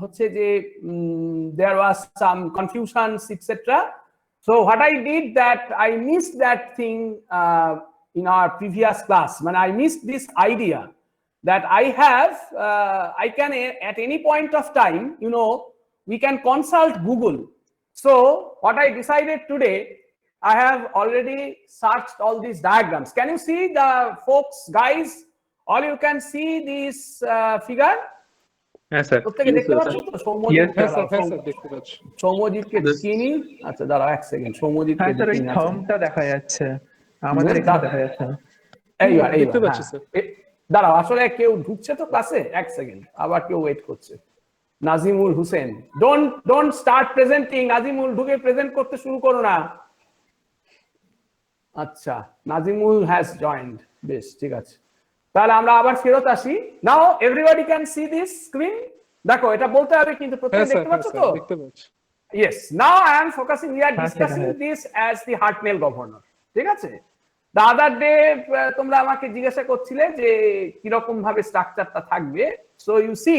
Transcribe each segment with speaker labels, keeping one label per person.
Speaker 1: হচ্ছে যে there was some confusions etc. So what I did that I missed that thing in our previous class. When I missed this idea that I have, I can at any point of time, you know, we can consult Google. So what I decided today, I have already searched all these diagrams. Can you see the folks, guys? All you can see this figure.
Speaker 2: Yes, sir.
Speaker 1: প্রত্যেকে দেখতে পাচ্ছ তো? সৌম্যজিৎকে চিনি। আচ্ছা দাঁড়াও এক second, সৌম্যজিৎকে চিনি।
Speaker 3: থাম্বটা দেখা যাচ্ছে, আমাদের এখানে দেখা যাচ্ছে না।
Speaker 1: এইবার দাঁড়াও, আসলে কেউ ঢুকছে তো ক্লাসে, এক সেকেন্ড, আবার কেউ ওয়েট করছে। Nazimul Hossain, don't start presenting. Nazimul, ঢুকে প্রেজেন্ট করতে শুরু করো না। আচ্ছা, নাজিমুল হ্যাজ জয়েন্ড, বেশ ঠিক আছে। তাহলে আমরা আবার ফেরত আসি। Now everybody can see this screen. দেখো, এটা বলতে হবে কিন্তু প্রত্যেকে দেখতে পাচ্ছ তো? Yes, now I am focusing, we are discussing this as the Hartnell governor. ঠিক আছে? দ্য আদার ডে তোমরা আমাকে জিজ্ঞাসা করছিলে যে কিরকম ভাবে স্ট্রাকচারটা থাকবে। সো ইউ সি,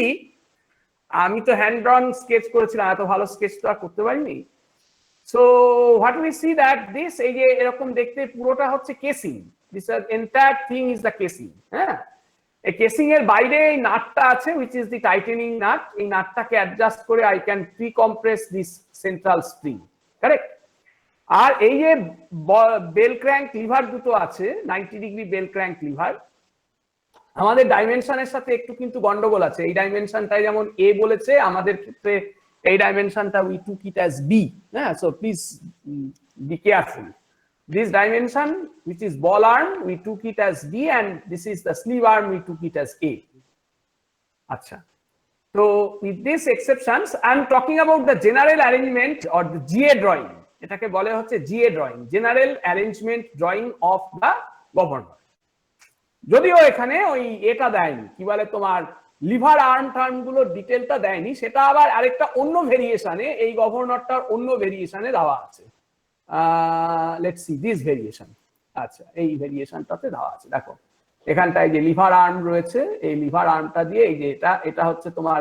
Speaker 1: আমি তো হ্যান্ড ড্রন স্কেচ করেছিলাম, এত ভালো স্কেচ তো আর করতে পারিনি। So what we see that this, এই যে এরকম দেখতে পুরোটা হচ্ছে casing. This entire thing is the casing. হ্যাঁ, এই কেসিং এর বাইরে এই নাটটা আছে, which is the tightening nut. এই নাটটাকে অ্যাডজাস্ট করে I can precompress this central spring, correct? আর এই যে বেল ক্র্যাঙ্ক লিভার দুটো আছে, 90 ডিগ্রি বেল ক্র্যাঙ্ক লিভার, আমাদের ডাইমেনশনের সাথে একটু কিন্তু গন্ডগোল আছে। এই ডাইমেনশনটাই যেমন এ বলেছে, আমাদের ক্ষেত্রে এই ডাইমেনশনটা we took it as B. হ্যাঁ, so please be careful. This dimension, which is ball arm, we took it as B, and this is the sleeve arm, we took it as A. Acha. So with these exceptions, I am talking about the general arrangement or the GA drawing. এটাকে বলে হচ্ছে GA drawing, general arrangement drawing of the governor. যদিও এখানে ওই এটা দেয়নি, কি বলে তোমার লিভার আর্ম টার্ম গুলোর ডিটেলটা দেয়নি, সেটা আবার আরেকটা অন্য ভেরিয়েশনে, এই গভর্নরটার অন্য ভেরিয়েশনে দেওয়া আছে। Let's see this variation. আচ্ছা, এই ভেরিয়েশনটাতে দেওয়া আছে। দেখো এখানটায় যে লিভার আর্ম রয়েছে, এই লিভার আর্মটা দিয়ে এই যে এটা হচ্ছে তোমার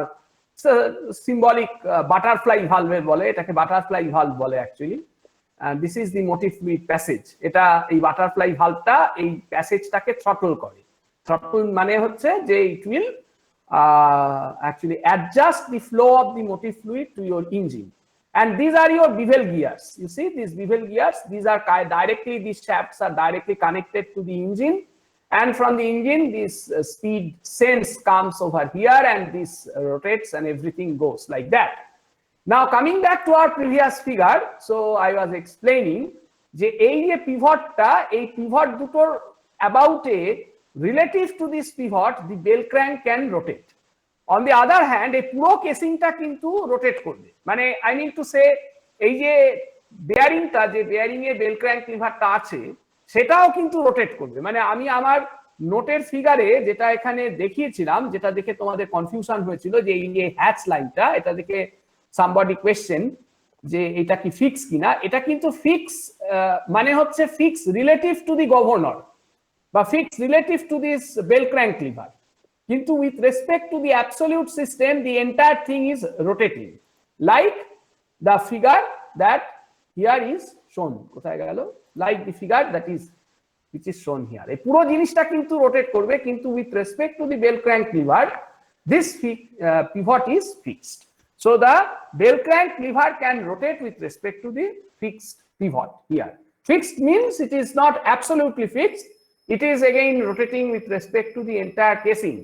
Speaker 1: সিম্বলিক বাটারফ্লাই ভালভের বলে, এটাকে বাটারফ্লাই ভালভ বলে actually. This is the motive fluid passage. এটা এই বাটারফ্লাই ভালভটা এই প্যাসেজটাকে থ্রটল করে। থ্রটল মানে হচ্ছে যে it will actually adjust the flow of the motive fluid to your engine. And these are your bevel gears. You see these bevel gears, these are directly, these shafts are directly connected to the engine, and from the engine this speed sense comes over here, and this rotates and everything goes like that. Now coming back to our previous figure, so I was explaining যে এই যে পিভটটা, এই pivot দুটোর about a relative to this pivot the bell crank can rotate. On the other hand, এই পুরো কেসিংটা কিন্তু rotate করবে। মানে আই মিন টু সে, এই যে বেয়ারিংটা, যে বেয়ারিং এ বেল ক্র্যাঙ্ক লিভারটা আছে, সেটাও কিন্তু রোটেট করবে। মানে আমি আমার নোটের ফিগারে যেটা এখানে দেখিয়েছিলাম, যেটা দেখে তোমাদের কনফিউশন হয়েছিল যে এই যে হ্যাচ লাইনটা, এটা দেখে সামবডি কোয়েশ্চেন যে এটা কি ফিক্স কিনা। এটা কিন্তু ফিক্স, মানে হচ্ছে fix relative to the governor বা fix relative to this bell crank lever, কিন্তু with respect to the absolute system the entire thing is rotating, like the figure that here is shown. কোথায় গেল? Like the figure that is which is shown here. এই পুরো জিনিসটা কিন্তু rotate করবে, কিন্তু with respect to the bell crank lever this pivot is fixed. So the bell crank lever can rotate with respect to the fixed pivot here. Fixed means it is not absolutely fixed, it is again rotating with respect to the entire casing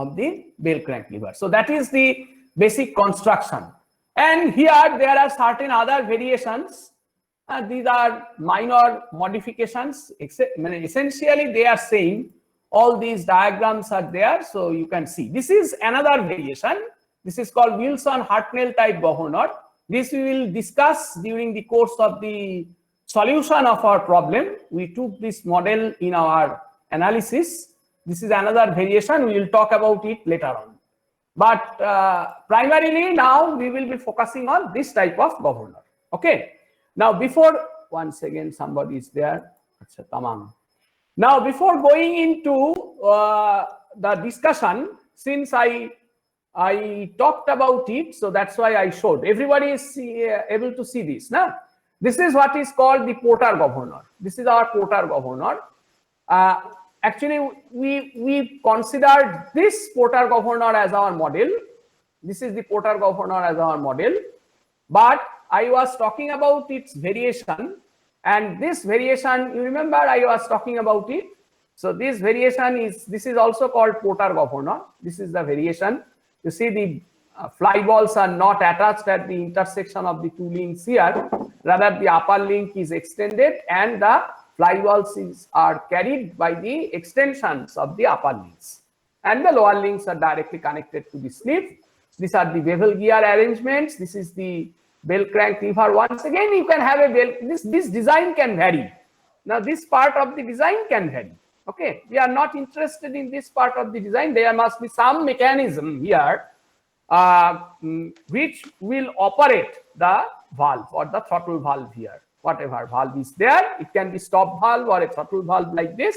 Speaker 1: of the bell crank lever. So that is the basic construction. And here there are certain other variations. These are minor modifications. Essentially they are saying all these diagrams are there, so you can see. This is another variation. This is called Wilson-Hartnell type governor. This we will discuss during the course of the solution of our problem. We took this model in our analysis. This is another variation. We will talk about it later on. But primarily now we will be focusing on this type of governor. Okay. Now before, once again somebody is there. Achha, tamam. Now before going into the discussion, since I I talked about it, so that's why I showed. Everybody is able to see this. Now, this is what is called the Porter governor. This is our Porter governor. Actually, we considered this Porter governor as our model. This is the Porter governor as our model. But I was talking about its variation. And this variation, you remember I was talking about it. So this variation this is also called Porter governor. This is the variation. You see the fly balls are not attached at the intersection of the two links here. Rather, the upper link is extended and the fly balls are carried by the extensions of the upper links. And the lower links are directly connected to the sleeve. These are the bevel gear arrangements. This is the bell crank lever. Once again, you can have a bell. This design can vary. Now, this part of the design can vary. Okay, we are not interested in this part of the design. There must be some mechanism here which will operate the valve or the throttle valve here. Whatever valve is there, it can be stop valve or a throttle valve like this,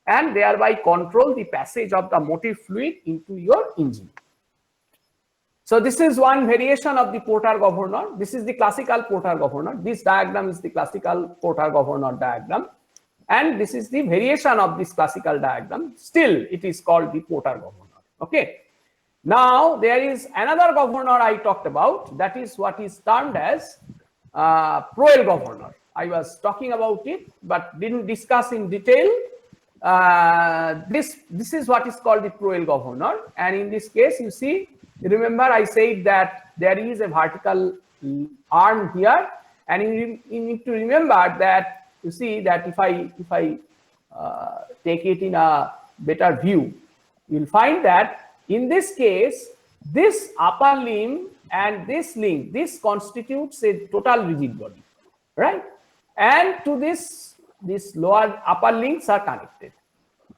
Speaker 1: and thereby control the passage of the motive fluid into your engine. So this is one variation of the Porter governor. This is the classical Porter governor. This diagram is the classical Porter governor diagram. And this is the variation of this classical diagram. Still, it is called the Porter governor. Okay. Now, there is another governor I talked about. That is what is termed as Proel governor. I was talking about it, but didn't discuss in detail. This is what is called the Proel governor. And in this case, you see, remember I said that there is a vertical arm here. And you need to remember that you see that if I take it in a better view, you'll find that in this case, this upper limb and this link, this constitutes a total rigid body, right? And to this lower upper links are connected.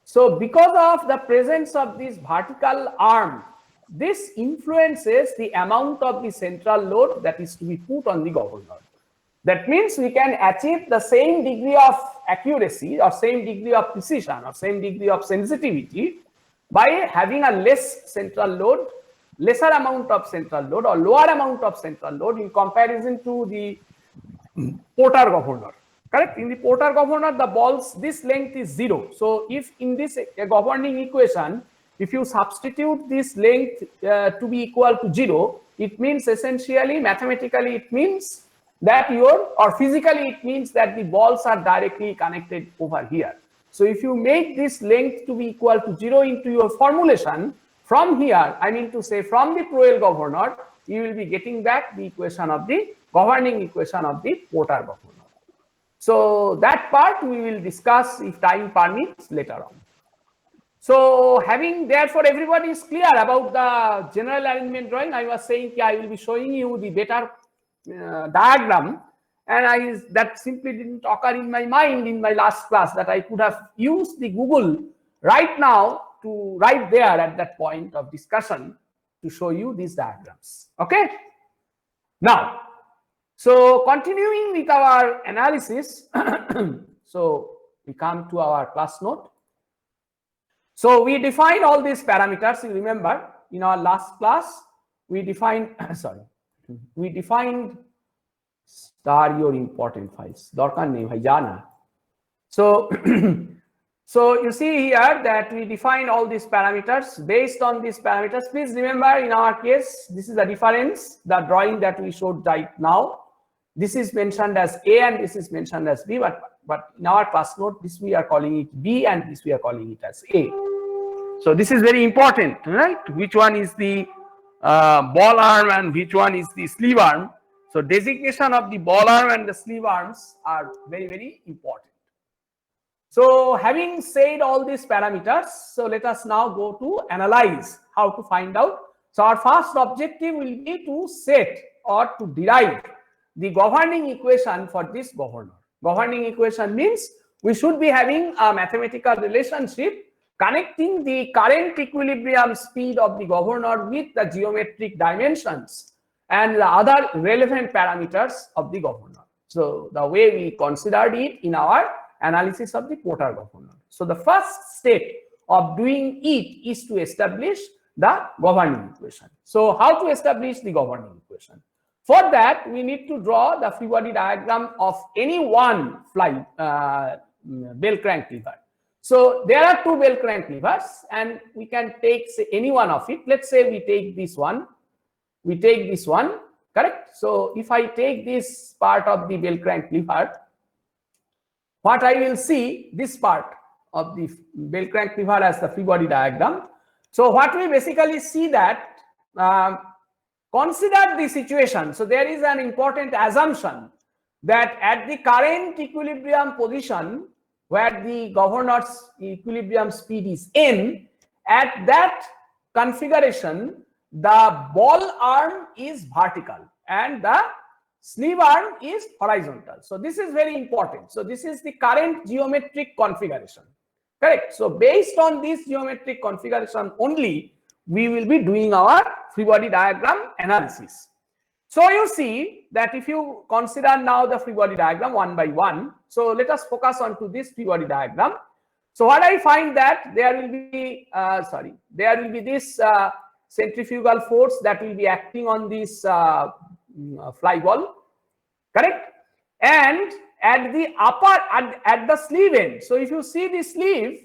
Speaker 1: So because of the presence of this vertical arm, this influences the amount of the central load that is to be put on the governor. That means we can achieve the same degree of accuracy or same degree of precision or same degree of sensitivity by having a less central load, lesser amount of central load or lower amount of central load in comparison to the Porter governor. Correct? In the Porter governor, the balls, this length is 0. So if in this governing equation, if you substitute this length to be equal to 0, it means essentially, mathematically, it means that physically it means that the balls are directly connected over here. So if you make this length to be equal to 0 into your formulation, from here, I mean to say from the Proel governor, you will be getting back the equation of the governing equation of the Porter governor. So that part we will discuss if time permits later on. So therefore everybody is clear about the general arrangement drawing. I was saying I will be showing you the better diagram, and that simply didn't occur in my mind in my last class that I could have used the Google right now to right there at that point of discussion to show you these diagrams. Okay. Now, so continuing with our analysis, so we come to our class note. So we defined all these parameters. You remember in our last class we defined star your important files. So so you see here that we define all these parameters. Based on these parameters, please remember in our case, this is the difference, the drawing that we showed right now. This is mentioned as A and this is mentioned as B, but in our class note, this we are calling it B and this we are calling it as A. So this is very important, right? Which one is the ball arm and which one is the sleeve arm. So designation of the ball arm and the sleeve arms are very, very important. So having said all these parameters, so let us now go to analyze how to find out. So our first objective will be to set or to derive the governing equation for this governor. Governing equation means we should be having a mathematical relationship connecting the current equilibrium speed of the governor with the geometric dimensions and the other relevant parameters of the governor. So the way we considered it in our analysis of the Porter governor. So the first step of doing it is to establish the governing equation. So how to establish the governing equation? For that, we need to draw the free body diagram of any one bell crank lever. So there are two bell crank levers, and we can take, say, any one of it. Let's say we take this one. We take this one, correct? So if I take this part of the bell crank lever, what I will see, this part of the bell crank lever as the free body diagram. So what we basically see that, consider the situation. So there is an important assumption that at the current equilibrium position, where the governor's equilibrium speed is n, at that configuration, the ball arm is vertical and the sleeve arm is horizontal. So this is very important. So this is the current geometric configuration, correct? So based on this geometric configuration only, we will be doing our free body diagram analysis. So you see that if you consider now the free body diagram one by one, so let us focus on to this free body diagram. So what I find that there will be, this centrifugal force that will be acting on this fly ball, correct? And at the upper, at the sleeve end, so if you see the sleeve,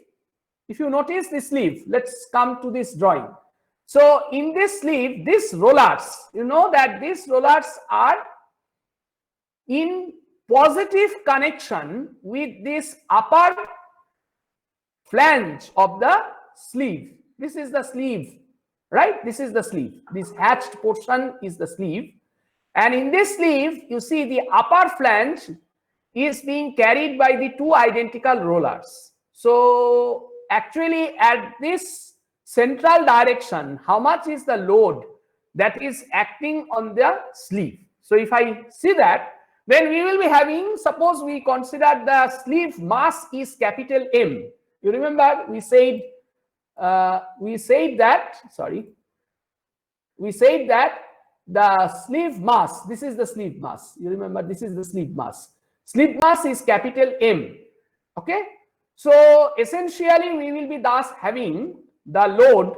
Speaker 1: if you notice the sleeve, let's come to this drawing. So in this sleeve, these rollers, you know that these rollers are in positive connection with this upper flange of the sleeve. This is the sleeve, right? This is the sleeve. This hatched portion is the sleeve. And in this sleeve, you see the upper flange is being carried by the two identical rollers. So actually at this central direction, how much is the load that is acting on the sleeve? So if I see that, then we will be having, suppose we consider the sleeve mass is capital M. You remember we said that the sleeve mass, this is the sleeve mass. You remember this is the sleeve mass. Sleeve mass is capital M. Okay. So essentially we will be thus having the load,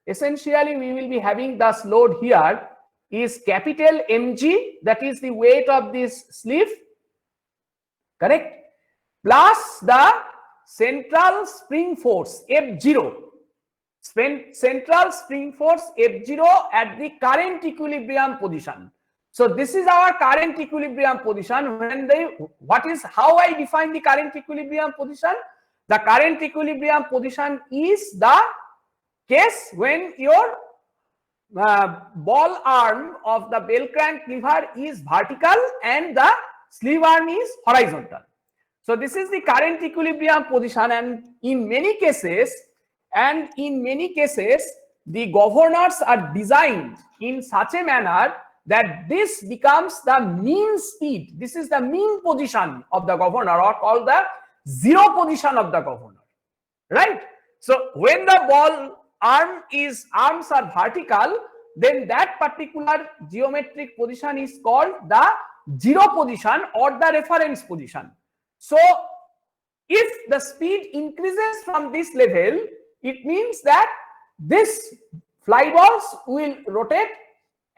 Speaker 1: essentially we will be having this load here is capital mg, that is the weight of this sleeve, correct, plus the central spring force F0, central spring force F0 at the current equilibrium position. So this is our current equilibrium position. When how I define the current equilibrium position? The current equilibrium position is the case when your ball arm of the bell crank lever is vertical and the sleeve arm is horizontal. So this is the current equilibrium position, and in many cases the governors are designed in such a manner that this becomes the mean speed. This is the mean position of the governor, or called the zero position of the governor, right? So when the ball arms are vertical, then that particular geometric position is called the zero position or the reference position. So if the speed increases from this level, it means that this fly balls will rotate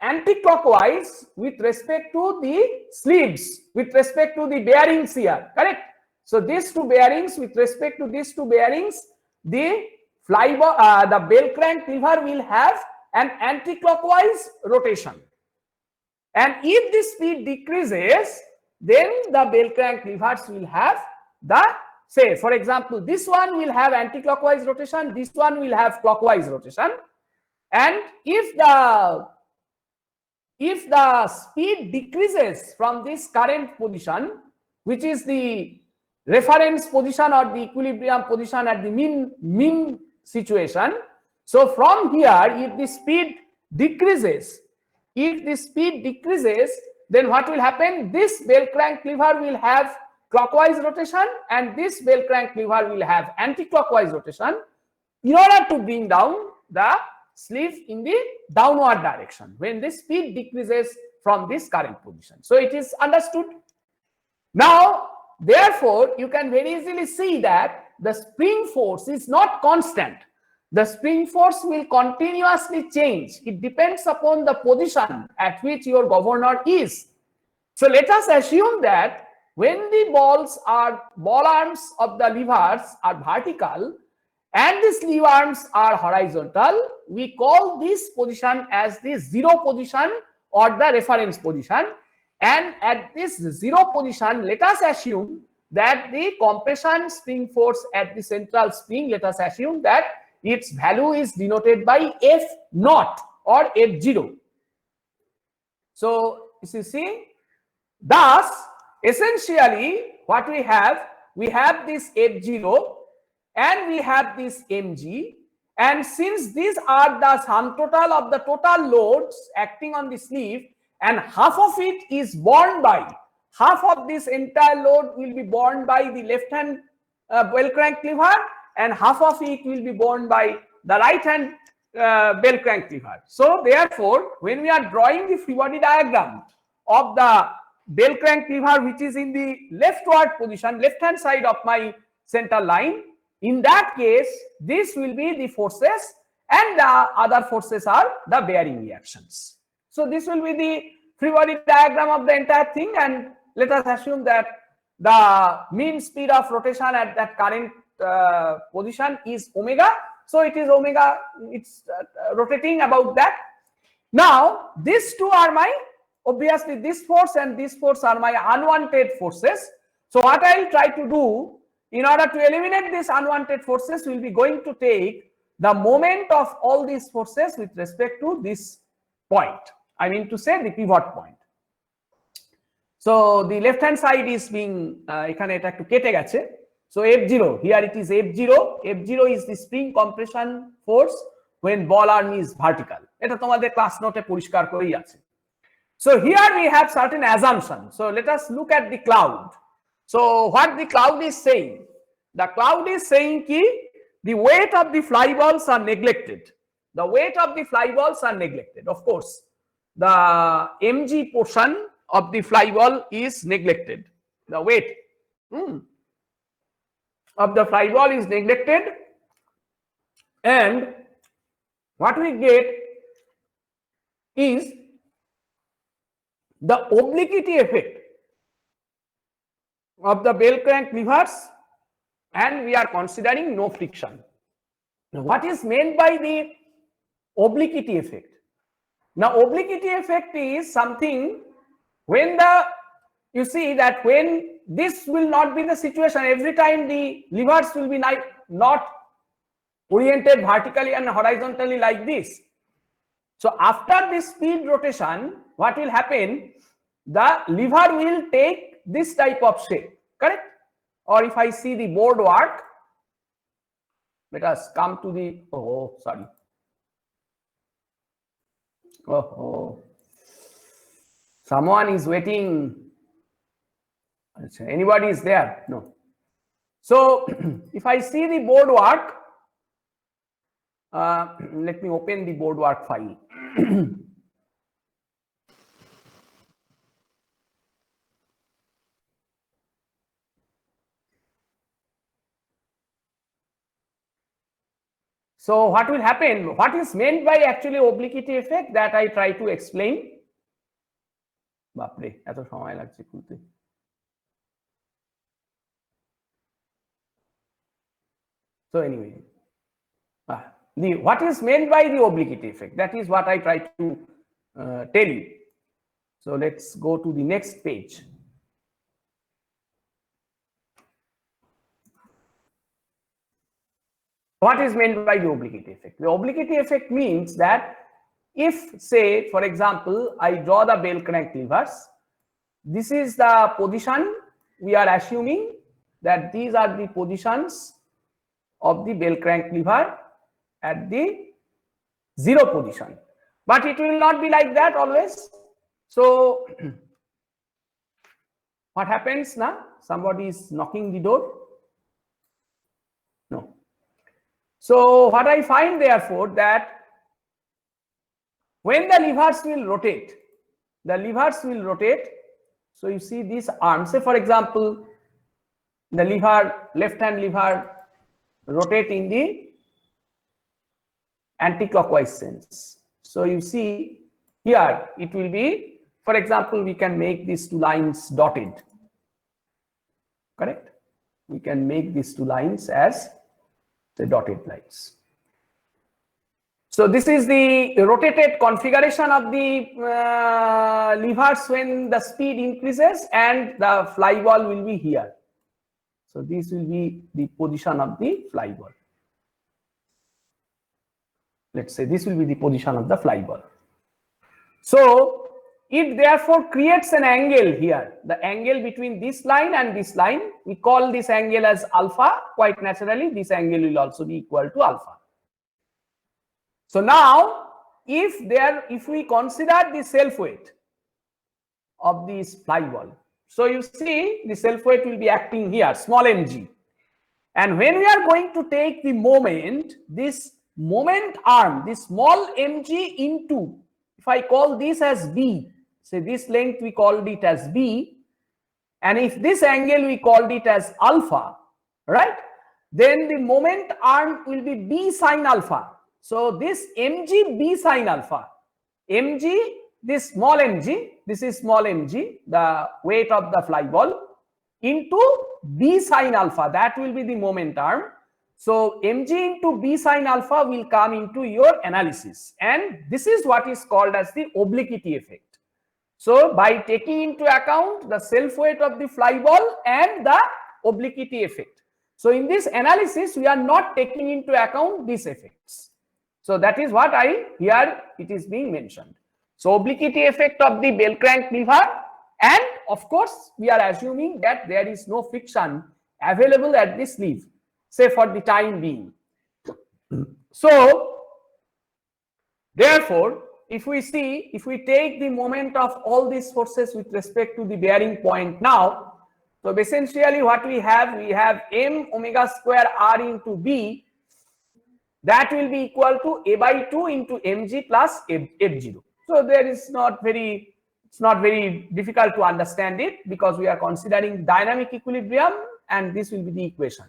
Speaker 1: anti-clockwise with respect to the sleeves, with respect to the bearings here, correct? So these two bearings, with respect to these two bearings, the bell crank lever will have an anti-clockwise rotation. And if the speed decreases, then the bell crank levers will have the, say for example, this one will have anti-clockwise rotation, this one will have clockwise rotation. And if the speed decreases from this current position, which is the reference position or the equilibrium position at the mean situation, so from here, if the speed decreases, then what will happen? This bell crank lever will have clockwise rotation and this bell crank lever will have anti-clockwise rotation in order to bring down the sleeve in the downward direction when the speed decreases from this current position. So it is understood. Now, therefore, you can very easily see that the spring force is not constant. the spring force will continuously change. It depends upon the position at which your governor is. So let us assume that when the ball arms of the levers are vertical and these lever arms are horizontal, we call this position as the zero position or the reference position. And at this zero position, let us assume that the compression spring force at the central spring, let us assume that its value is denoted by F0 or F0. So you see, thus essentially what we have this F0 and we have this mg, and since these are the sum total of the total loads acting on the sleeve, and half of it is borne by, half of this entire load will be borne by the left hand bell crank lever, and half of it will be borne by the right hand bell crank lever. So therefore, when we are drawing the free body diagram of the bell crank lever, which is in the leftward position, left hand side of my center line, in that case this will be the forces and the other forces are the bearing reactions. So this will be the free body diagram of the entire thing, and let us assume that the mean speed of rotation at that current position is omega. So it is omega, it's rotating about that. Now these two are my, obviously this force and this force are my unwanted forces. So what I will try to do in order to eliminate these unwanted forces, we will be going to take the moment of all these forces with respect to this point. I mean to say the pivot point. So the left hand side is being ekhane eta ekটু কেটে গেছে. So F0, here it is F0. F0 is the spring compression force when ball arm is vertical. এটা তোমাদের class নোটে পরিষ্কার করেই আছে. So here we have certain assumptions. So let us look at the cloud. So what the cloud is saying? The cloud is saying ki the weight of the fly balls are neglected. The weight of the fly balls are neglected. Of course, the mg portion of the fly ball is neglected. The weight of the fly ball is neglected, and what we get is the obliquity effect of the bell crank levers, and we are considering no friction. Now what is meant by the obliquity effect? Now obliquity effect is something when the, you see that when this will not be the situation, every time the levers will be not oriented vertically and horizontally like this. So after this speed rotation, what will happen? The lever will take this type of shape, correct? Or if I see the board work, let us come to the, someone is waiting. Anybody is there? No. So if I see the board work, let me open the board work file. So what will happen? What is meant by actually obliquity effect, that I try to explain. Bapre, eto shomoy lagche খুলতে. So anyway, what is meant by the obliquity effect? That is what I try to tell you. So let's go to the next page. What is meant by the obliquity effect? The obliquity effect means that if, say, for example, I draw the bell crank levers, this is the position. We are assuming that these are the positions of the bell crank lever at the zero position, but it will not be like that always. So what happens now? Somebody is knocking the door. No. So what I find therefore, that when the levers will rotate, so you see this arm, say for example, the lever, left hand lever rotate in the anti-clockwise sense. So you see here it will be, for example, we can make these two lines dotted, correct? We can make these two lines as the dotted lines. So this is the rotated configuration of the levers when the speed increases, and the fly ball will be here. So this will be the position of the fly ball. Let's say this will be the position of the fly ball. So it therefore creates an angle here, the angle between this line and this line. We call this angle as alpha. Quite naturally, this angle will also be equal to alpha. So now, if we consider the self weight of this fly ball, so you see the self weight will be acting here, small mg, and when we are going to take the moment, this moment arm, this small mg into, if I call this as b, say this length we called it as b, and if this angle we called it as alpha, right, then the moment arm will be b sine alpha. So this mg b sine alpha, mg, this small mg, this is small mg, the weight of the fly ball, into b sine alpha, that will be the moment arm. So mg into b sine alpha will come into your analysis, and this is what is called as the obliquity effect. So by taking into account the self weight of the fly ball and the obliquity effect, so in this analysis we are not taking into account these effects. So that is what here it is being mentioned. So obliquity effect of the bell crank lever, and of course we are assuming that there is no friction available at this sleeve, say for the time being. So therefore, if we take the moment of all these forces with respect to the bearing point now, so essentially what we have m omega square r into b, that will be equal to a by 2 into mg plus f0. So there is it's not very difficult to understand it, because we are considering dynamic equilibrium, and this will be the equation.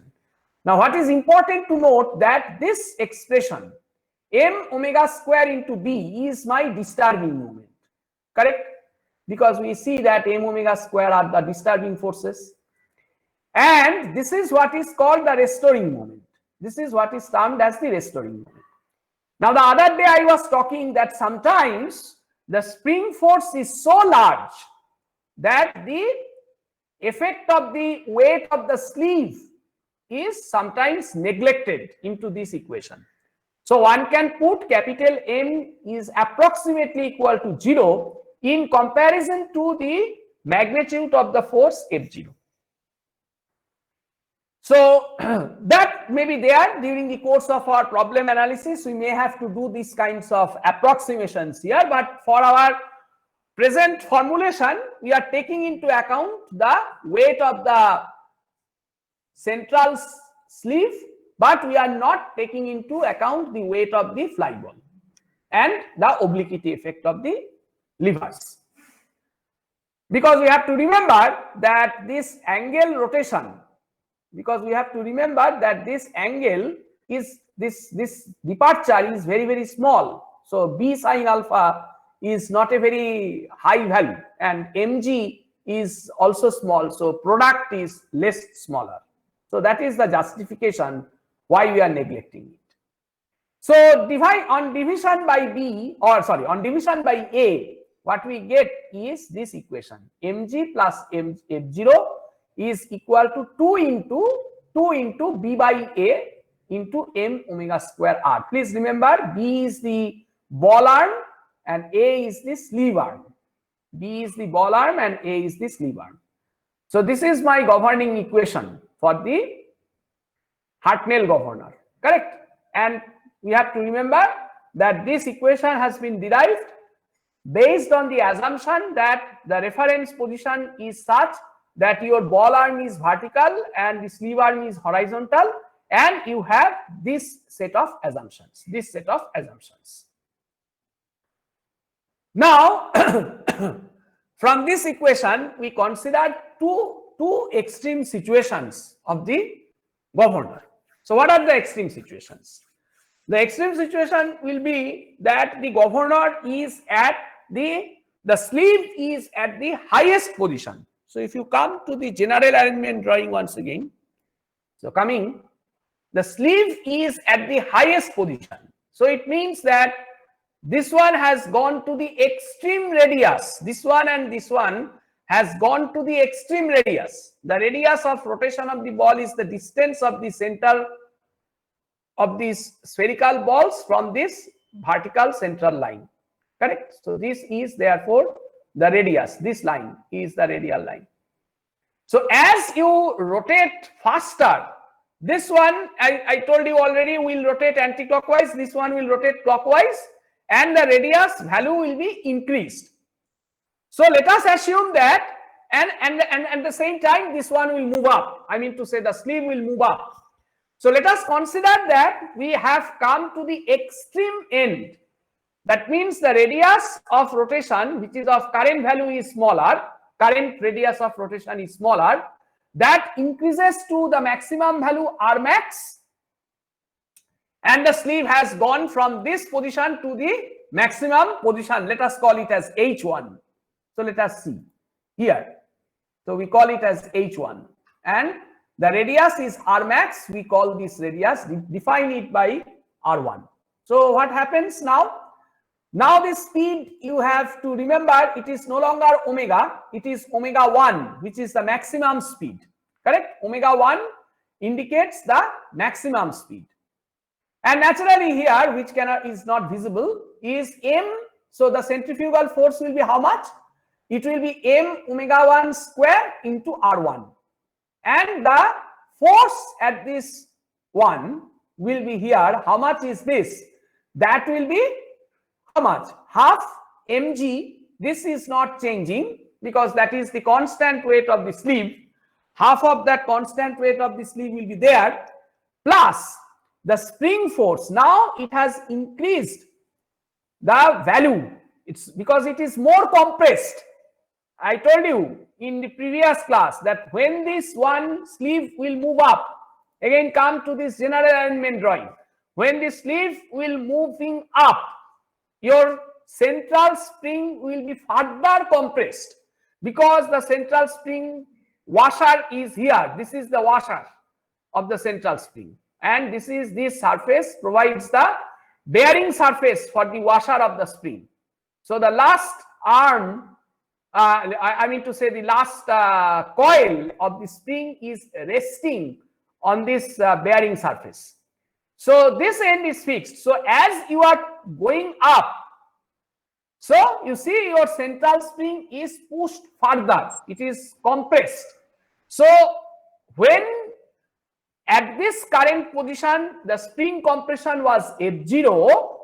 Speaker 1: Now what is important to note, that this expression m omega square into b is my disturbing moment, correct? Because we see that m omega square are the disturbing forces, and this is what is called the restoring moment. This is what is termed as the restoring moment. Now the other day I was talking that sometimes the spring force is so large that the effect of the weight of the sleeve is sometimes neglected into this equation. So one can put capital M is approximately equal to 0 in comparison to the magnitude of the force F0. So that may be there during the course of our problem analysis. We may have to do these kinds of approximations here, but for our present formulation, we are taking into account the weight of the central sleeve, but we are not taking into account the weight of the fly ball and the obliquity effect of the levers. Because we have to remember that this angle rotation, this angle is, this departure is very, very small. So b sine alpha is not a very high value, and mg is also small, so product is less smaller. So that is the justification why we are neglecting it. So on division by A, what we get is this equation, mg plus f0 is equal to 2 into b by A into m omega square r. Please remember, b is the ball arm and A is the sleeve arm. B is the ball arm and A is the sleeve arm. So this is my governing equation for the Hartnell governor, correct? And we have to remember that this equation has been derived based on the assumption that the reference position is such that your ball arm is vertical and the sleeve arm is horizontal, and you have this set of assumptions, Now, from this equation, we consider two extreme situations of the governor. So what are the extreme situations? The extreme situation will be that the governor is at the sleeve is at the highest position. So if you come to the general arrangement drawing once again, so coming, the sleeve is at the highest position. So it means that this one has gone to the extreme radius. This one and this one has gone to the extreme radius. The radius of rotation of the ball is the distance of the center of these spherical balls from this vertical central line. Correct? So this is therefore the radius. This line is the radial line. So as you rotate faster, this one I told you already will rotate anti-clockwise, this one will rotate clockwise, and the radius value will be increased. So let us assume that and at the same time this one will move up. I mean to say the sleeve will move up. So let us consider that we have come to the extreme end. That means the radius of rotation, which is of current value, is smaller. Current radius of rotation is smaller. That increases to the maximum value R max, and the sleeve has gone from this position to the maximum position. Let us call it as H1. So let us see here. So we call it as H1, and the radius is R max. We call this radius, define it by R1. So what happens now? Now this speed, you have to remember, it is no longer omega, it is omega 1, which is the maximum speed. Correct? Omega 1 indicates the maximum speed. And naturally here, which is not visible, is m. So the centrifugal force will be how much? It will be m omega 1 square into R1. And the force at this one will be here. How much is this? That will be how much? Half mg. This is not changing because that is the constant weight of the sleeve. Half of that constant weight of the sleeve will be there, plus the spring force. Now it has increased the value. It's because it is more compressed. I told you in the previous class that when this one sleeve will move up, again come to this general arrangement drawing. When the sleeve will moving up, your central spring will be further compressed because the central spring washer is here. This is the washer of the central spring, and this surface provides the bearing surface for the washer of the spring. So the last arm, I mean to say the last coil of the spring is resting on this bearing surface. So this end is fixed. So as you are going up, so you see your central spring is pushed further. It is compressed. So when at this current position, the spring compression was F0.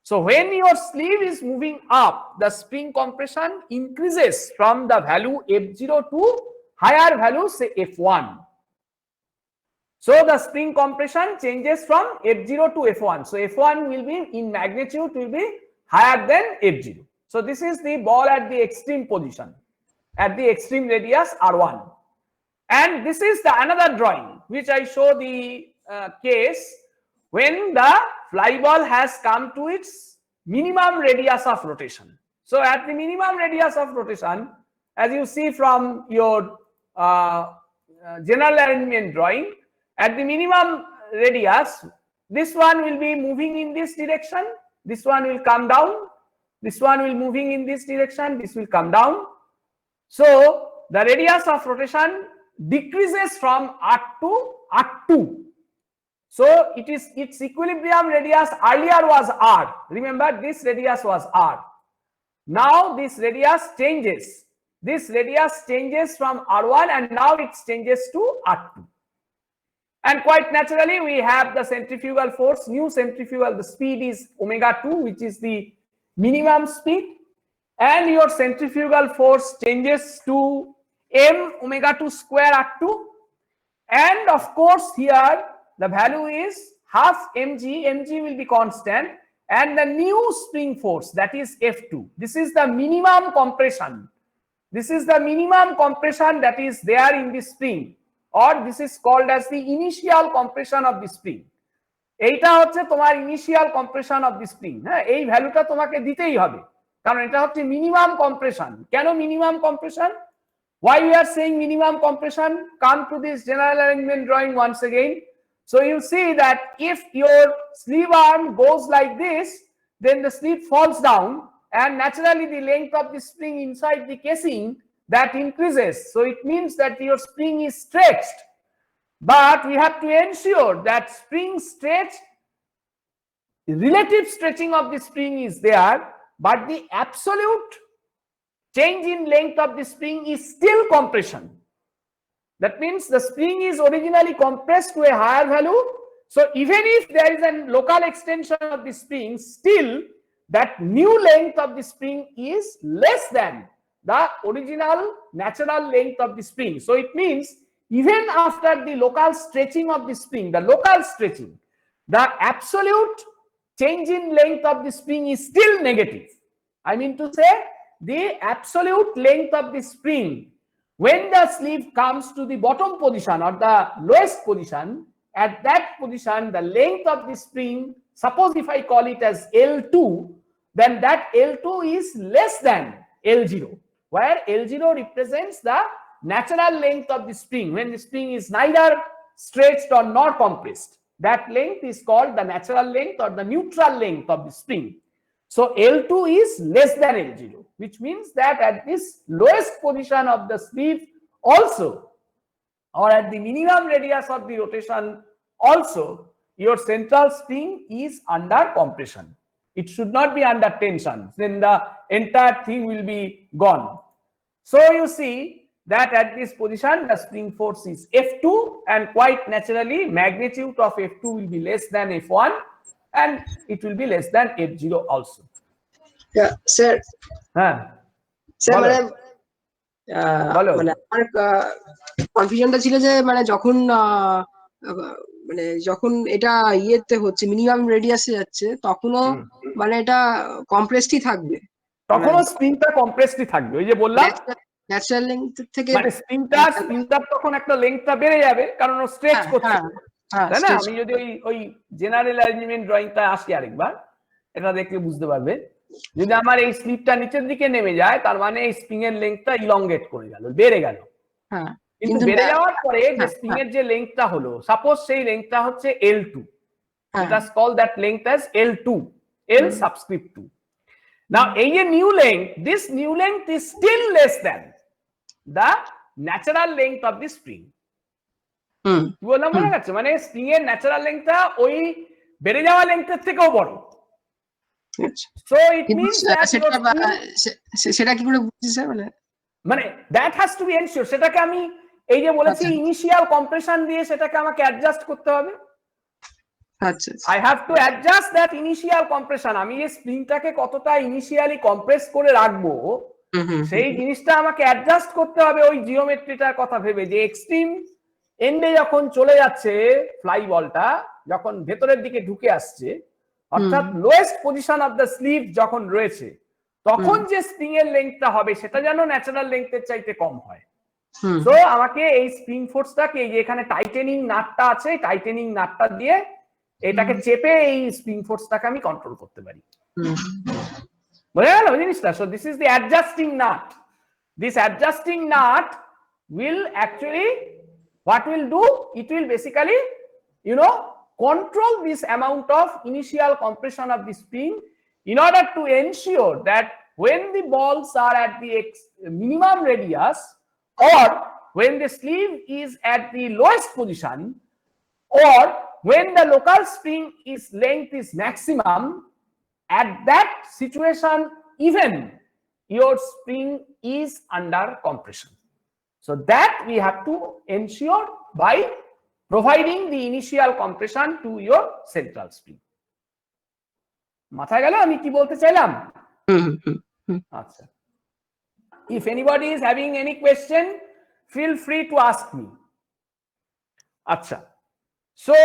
Speaker 1: So when your sleeve is moving up, the spring compression increases from the value F0 to higher value, say F1. So the spring compression changes from F0 to F1. So F1 will be in magnitude will be higher than F0. So this is the ball at the extreme position, at the extreme radius R1. And this is the another drawing which I show the case when the fly ball has come to its minimum radius of rotation. So at the minimum radius of rotation, as you see from your general arrangement drawing, at the minimum radius, this one will be moving in this direction, this one will come down, this one will moving in this direction, this will come down. So the radius of rotation decreases from R to R2. So its equilibrium radius earlier was R. Remember, this radius was R. Now this radius changes. This radius changes from R1 and now it changes to R2. And quite naturally, we have the centrifugal force, new centrifugal, the speed is omega 2, which is the minimum speed. And your centrifugal force changes to m omega 2 square R2. And of course, here the value is half mg. Mg will be constant. And the new spring force, that is F2. This is the minimum compression. This is the minimum compression that is there in the spring, or this is called as the initial compression of the spring. এইটা হচ্ছে তোমার initial compression of the spring. হ্যাঁ, এই ভ্যালুটা তোমাকে দিতেই হবে, কারণ এটা হচ্ছে মিনিমাম কম্প্রেশন। কেন minimum compression? Why we are saying minimum compression? Come to this general arrangement drawing once again. So you see that if your sleeve arm goes like this, then the sleeve falls down, and naturally the length of the spring inside the casing that increases. So it means that your spring is stretched. But we have to ensure that spring stretch, relative stretching of the spring is there, but the absolute change in length of the spring is still compression. That means the spring is originally compressed to a higher value. So even if there is a local extension of the spring, still that new length of the spring is less than the original natural length of the spring. So it means even after the local stretching of the spring, the local stretching, the absolute change in length of the spring is still negative. I mean to say, the absolute length of the spring when the sleeve comes to the bottom position or the lowest position, at that position the length of the spring, suppose if I call it as L2, then that L2 is less than L0, where L0 represents the natural length of the spring when the spring is neither stretched or nor compressed. That length is called the natural length or the neutral length of the spring. So L2 is less than L0, which means that at this lowest position of the sleeve also, or at the minimum radius of the rotation also, your central spring is under compression. It should not be under tension, then the entire thing will be gone. So you see that at this position the spring force is F2, and quite naturally magnitude of F2 will be less than F1, and it will be less than F0 also.
Speaker 2: Yeah, sir. Sir মানে আমার কনফিউশনটা ছিল যে মানে যখন এটা ইয়েতে হচ্ছে minimum রেডিয়াসে যাচ্ছে তখনও মানে এটা কম্প্রেসডই থাকবে,
Speaker 1: তখনও স্প্রিংটা কম্প্রেসডই থাকবে। ওই যে বললাম
Speaker 2: ন্যাচারাল লেংথ থেকে
Speaker 1: মানে স্প্রিংটা তখন একটা লেংথটা বেড়ে যাবে, কারণ ও স্ট্রেচ করছে, তাই না? আমি যদি ওই জেনারেল অ্যারেঞ্জমেন্ট ড্রয়িংটা আসি আরেকবার, এটা দেখলে বুঝতে পারবে। যদি আমার এই স্লিপটা নিচের দিকে নেমে যায়, তার মানে এই স্প্রিং এর লেংথটা ইলংগেট করে গেল, বেড়ে গেল। কিন্তু বেড়ে যাওয়ার পরে যে স্প্রিং এর যে লেংথটা হলো, সাপোজ সেই লেংথটা হচ্ছে L2, let us call that length as L2, L subscript 2. Now এই যে new length, this new length is still less than the natural length of the spring. কি বললাম মনে আছে? মানে স্প্রিং এর ন্যাচারাল লেংথটা ওই বেড়ে যাওয়া লেংথের থেকেও বড়। So it means that
Speaker 2: সেটা কি করে বুঝছি স্যার?
Speaker 1: মানে that has to be ensured, সেটাকে আমি এই যে বলেছি ইনিশিয়াল কম্প্রেশন দিয়ে সেটাকে আমাকে অ্যাডজাস্ট করতে হবে।
Speaker 2: আচ্ছা,
Speaker 1: I have to adjust that initial compression. আমি এই স্প্রিংটাকে কতটা ইনিশিয়ালি কম্প্রেস করে রাখবো সেই জিনিসটা আমাকে অ্যাডজাস্ট করতে হবে ওই জিওমেট্রিটার কথা ভেবে, যে এক্সট্রিম এন্ডে যখন চলে যাচ্ছে ফ্লাই বলটা, যখন ভেতরের দিকে ঢুকে আসছে, অর্থাৎ lowest position of the sleeve যখন রয়েছে, তখন যে স্প্রিং এর লেংথটা হবে সেটা যেন ন্যাচারাল লেংথের চাইতে কম হয়। সো আমাকে এই স্প্রিং ফোর্সটাকে, এই যে এখানে টাইটেনিং নাটটা আছে, টাইটেনিং নাটটা দিয়ে এটাকে চেপে এই স্প্রিং ফোর্সটাকে আমি কন্ট্রোল করতে পারি। বুঝে গেল জিনিসটা? So this is the adjusting nut. This adjusting nut will actually, what will do, it will basically, control this amount of initial compression of the spring in order to ensure that when the balls are at the minimum radius, or when the sleeve is at the lowest position, or when the local spring length is maximum, at that situation even your spring is under compression. So that we have to ensure by providing the initial compression to your central spring. মাথায় গেল আমি কি বলতে চাইলাম? আচ্ছা, if anybody is having any question, feel free to ask me. আচ্ছা, so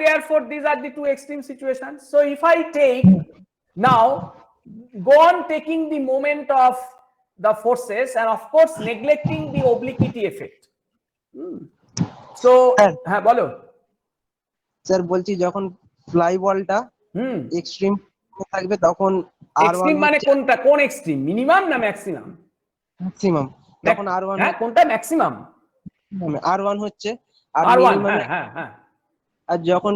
Speaker 1: therefore these are the two extreme situations. So if I take now, go on taking the moment of the forces and of course neglecting the obliquity effect. So হ্যাঁ বলো
Speaker 4: sir বলছি যখন fly বলটা extreme থাকবে তখন
Speaker 1: extreme মানে কোনটা, কোন এক্সট্রিম, মিনিমাম না ম্যাক্সিমাম?
Speaker 4: ম্যাক্সিমাম, তখন R1
Speaker 1: হ্যাঁ কোনটা ম্যাক্সিমাম?
Speaker 4: R1 হচ্ছে আর
Speaker 1: R1
Speaker 4: মিনিমাম।
Speaker 1: হ্যাঁ হ্যাঁ।
Speaker 4: আর যখন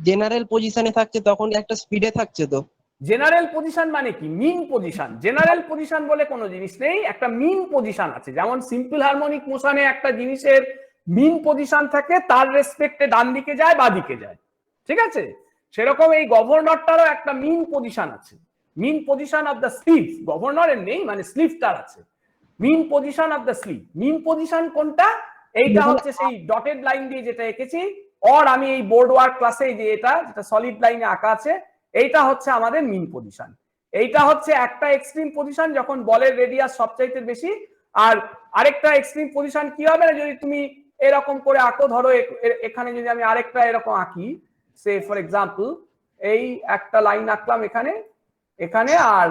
Speaker 4: জেনারেল পজিশনে থাকছে তখন একটা স্পিডে থাকছে। তো
Speaker 1: জেনারেল পজিশন মানে কি? মিন পজিশন। জেনারেল পজিশন বলে কোনো জিনিস নেই, একটা মিন পজিশন আছে। যেমন সিম্পল হারমোনিক মোশনে একটা জিনিসের মিন পজিশন থাকে, তার রেসপেক্টে ডান দিকে যায় বা দিকে যায়, ঠিক আছে? সেরকম এই গভর্নরটারও একটা মিন পজিশন আছে। Mean position of the sleeve, গভর্নরের নেই, মানে স্লিভটার আছে mean position of the sleeve. Mean position কোনটা? এইটা হচ্ছে সেই ডটেড লাইন দিয়ে যেটা এঁকেছি, অর আমি এই বোর্ড ওয়ার্ক ক্লাসে যে যেটা সলিড লাইনে আঁকা আছে, এইটা হচ্ছে আমাদের মিন পজিশন। এইটা হচ্ছে একটা এক্সট্রিম পজিশন যখন বলের রেডিয়াস সবচাইতে বেশি। আর আরেকটা এক্সট্রিম পজিশন কি হবে না, যদি তুমি এরকম করে আঁকো, ধরো এখানে যদি আমি আরেকটা এরকম আঁকি, সে ফর এক্সাম্পল এই একটা লাইন আঁকলাম এখানে এখানে, আর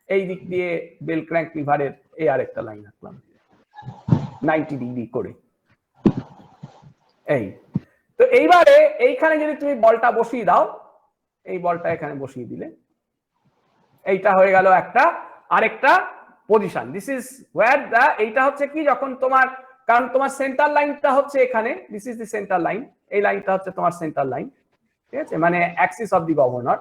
Speaker 1: এই দিক দিয়ে বেল ক্র্যাঙ্ক লিভারের এই আরেকটা লাইন আঁকলাম 90 ডিগ্রি করে। এই তো এইবারে এইখানে যদি তুমি বলটা বসিয়ে দাও, এই বলটা এখানে বসিয়ে দিলে, এইটা হয়ে গেল একটা আরেকটা পজিশন। দিস ইজ ওয়্যার দা, এইটা হচ্ছে কি যখন তোমার, কারণ তোমার সেন্টার লাইনটা হচ্ছে এখানে, this is the centre line, এই লাইনটা হচ্ছে তোমার সেন্টার লাইন, ঠিক আছে, মানে অ্যাক্সিস অফ দি গভর্নর।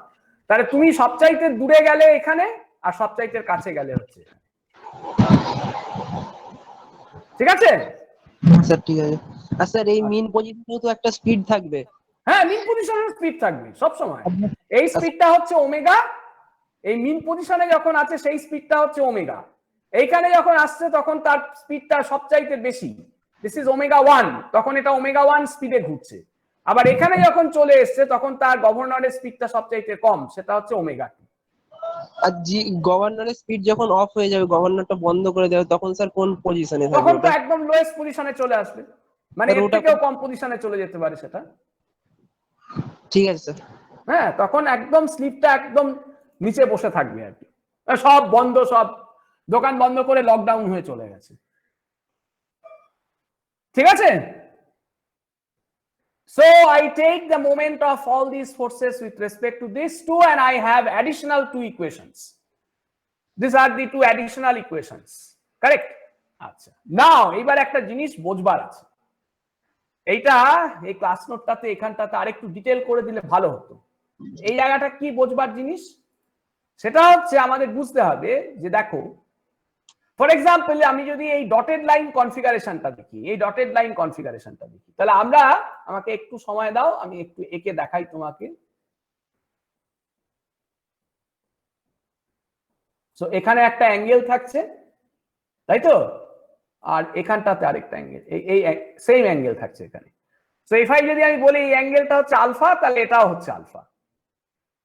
Speaker 1: তাহলে তুমি সবচাইতে দূরে গেলে এখানে, আর সবচাইতে কাছে গেলে হচ্ছে, ঠিক আছে
Speaker 4: স্যার? ঠিক আছে। আর স্যার এই মিন পজিশনে তো একটা স্পিড থাকবে।
Speaker 1: হ্যাঁ, মিন পজিশনের স্পিড থাকবে সব সময়। এই স্পিডটা হচ্ছে ওমেগা। এই মিন পজিশনে যখন আছে সেই স্পিডটা হচ্ছে ওমেগা। এইখানে যখন আসছে তখন তার স্পিডটা সবচাইতে বেশি, দিস ইজ ওমেগা 1, তখন এটা ওমেগা 1 স্পিডে ঘুরছে। আবার এখানে যখন চলে এসছে তখন তার গভর্নরের স্পিডটা সবচাইতে কম, সেটা হচ্ছে ওমেগা 2।
Speaker 4: আর গভর্নরের স্পিড যখন অফ হয়ে যাবে, গভর্নরটা বন্ধ করে দেবে, তখন স্যার কোন পজিশনে থাকবে?
Speaker 1: তখন তো একদম লোয়েস্ট পজিশনে চলে আসবে, মানে এর থেকেও কম পজিশনে চলে যেতে পারে সেটা।
Speaker 4: ঠিক আছে স্যার।
Speaker 1: হ্যাঁ, তখন একদম স্লিপটা একদম নিচে বসে থাকবে আর কি, সব বন্ধ, সব দোকান বন্ধ করে লকডাউন হয়ে চলে গেছে, ঠিক আছে? So I take the moment of all these forces with respect to these two, and I have additional two equations. These are the two additional equations, correct? আচ্ছা, নাও এবার একটা জিনিস বোঝবার আছে। এইটা এই ক্লাস নোটটাতে এখানটাতে আরেকটু ডিটেল করে দিলে ভালো হতো। এই জায়গাটা কি বোঝবার জিনিস, সেটা হচ্ছে আমাদের বুঝতে হবে যে দেখো, ফর এক্সাম্পল আমি যদি এই ডটেড লাইন কনফিগারেশনটা দেখি, এই ডটেড লাইন কনফিগারেশনটা দেখি, তাহলে আমরা, আমাকে একটু সময় দাও, আমি একটু এঁকে দেখাই তোমাকে। সো এখানে একটা অ্যাঙ্গেল থাকছে, তাই তো, আর এখানটাতে আরেকটা অ্যাঙ্গেল, এই সেম অ্যাঙ্গেল থাকছে এখানে। সো এফআই যদি আমি বলি এই অ্যাঙ্গেলটা হচ্ছে আলফা, তাহলে এটাও হচ্ছে আলফা।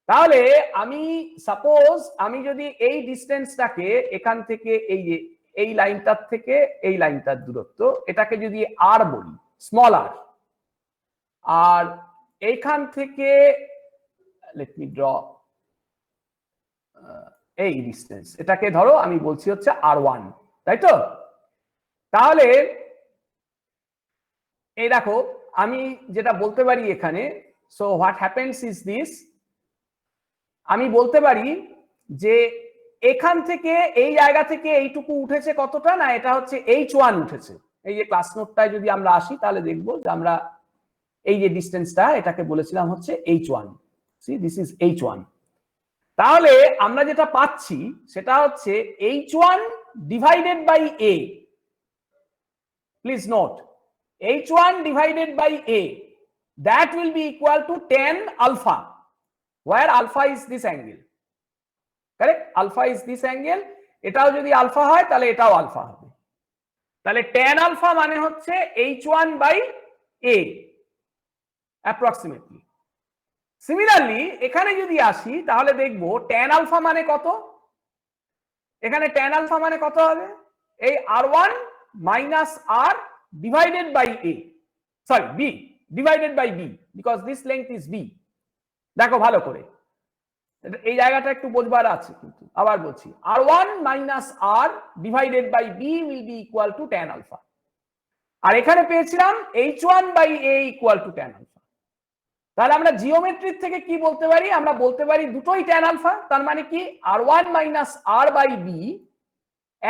Speaker 1: তাহলে আমি সাপোজ আমি যদি এই ডিসটেন্সটাকে এখান থেকে এই লাইনটার থেকে এই লাইনটার দূরত্ব, এটাকে যদি আর বলি, স্মল আর, আর এইখান থেকে লেট মি ড্র এই ডিসটেন্স, এটাকে ধরো আমি বলছি হচ্ছে R1, তাই তো? তাহলে এই দেখো আমি যেটা বলতে পারি এখানে, so what happens is this, আমি বলতে পারি যে এখান থেকে এই জায়গা থেকে এইটুকু উঠেছে কতটা, না এটা হচ্ছে H1 উঠেছে। এই যে ক্লাস নোটটায় যদি আমরা আসি তাহলে দেখবো যে আমরা এই যে ডিসটেন্সটা, এটাকে বলেছিলাম হচ্ছে H1, C this is H1। তাহলে আমরা যেটা পাচ্ছি সেটা হচ্ছে H1 divided by A, please note H1 divided by A, that will be equal to tan alpha, where alpha is this angle, correct? Alpha is this angle, এটাও যদি alpha হয় তাহলে এটাও আলফা হবে। তাহলে tan alpha মানে হচ্ছে H1 by A approximately. Similarly এখানে যদি আসি তাহলে দেখবো tan alpha মানে কত, এখানে tan alpha মানে কত হবে, এই R1 minus R divided by A, sorry B divided by B, because this length is B। দেখো ভালো করে, এই জায়গাটা একটু বোঝবার আছে, কিন্তু আবার বলছি R1 minus R divided by B will be equal to tan alpha, আর এখানে পেয়েছিলাম H1 by A equal to tan alpha। তাহলে আমরা জিওমেট্রি থেকে কি বলতে পারি, আমরা বলতে পারি দুটোই tan আলফা, তার মানে কি r1 minus r by b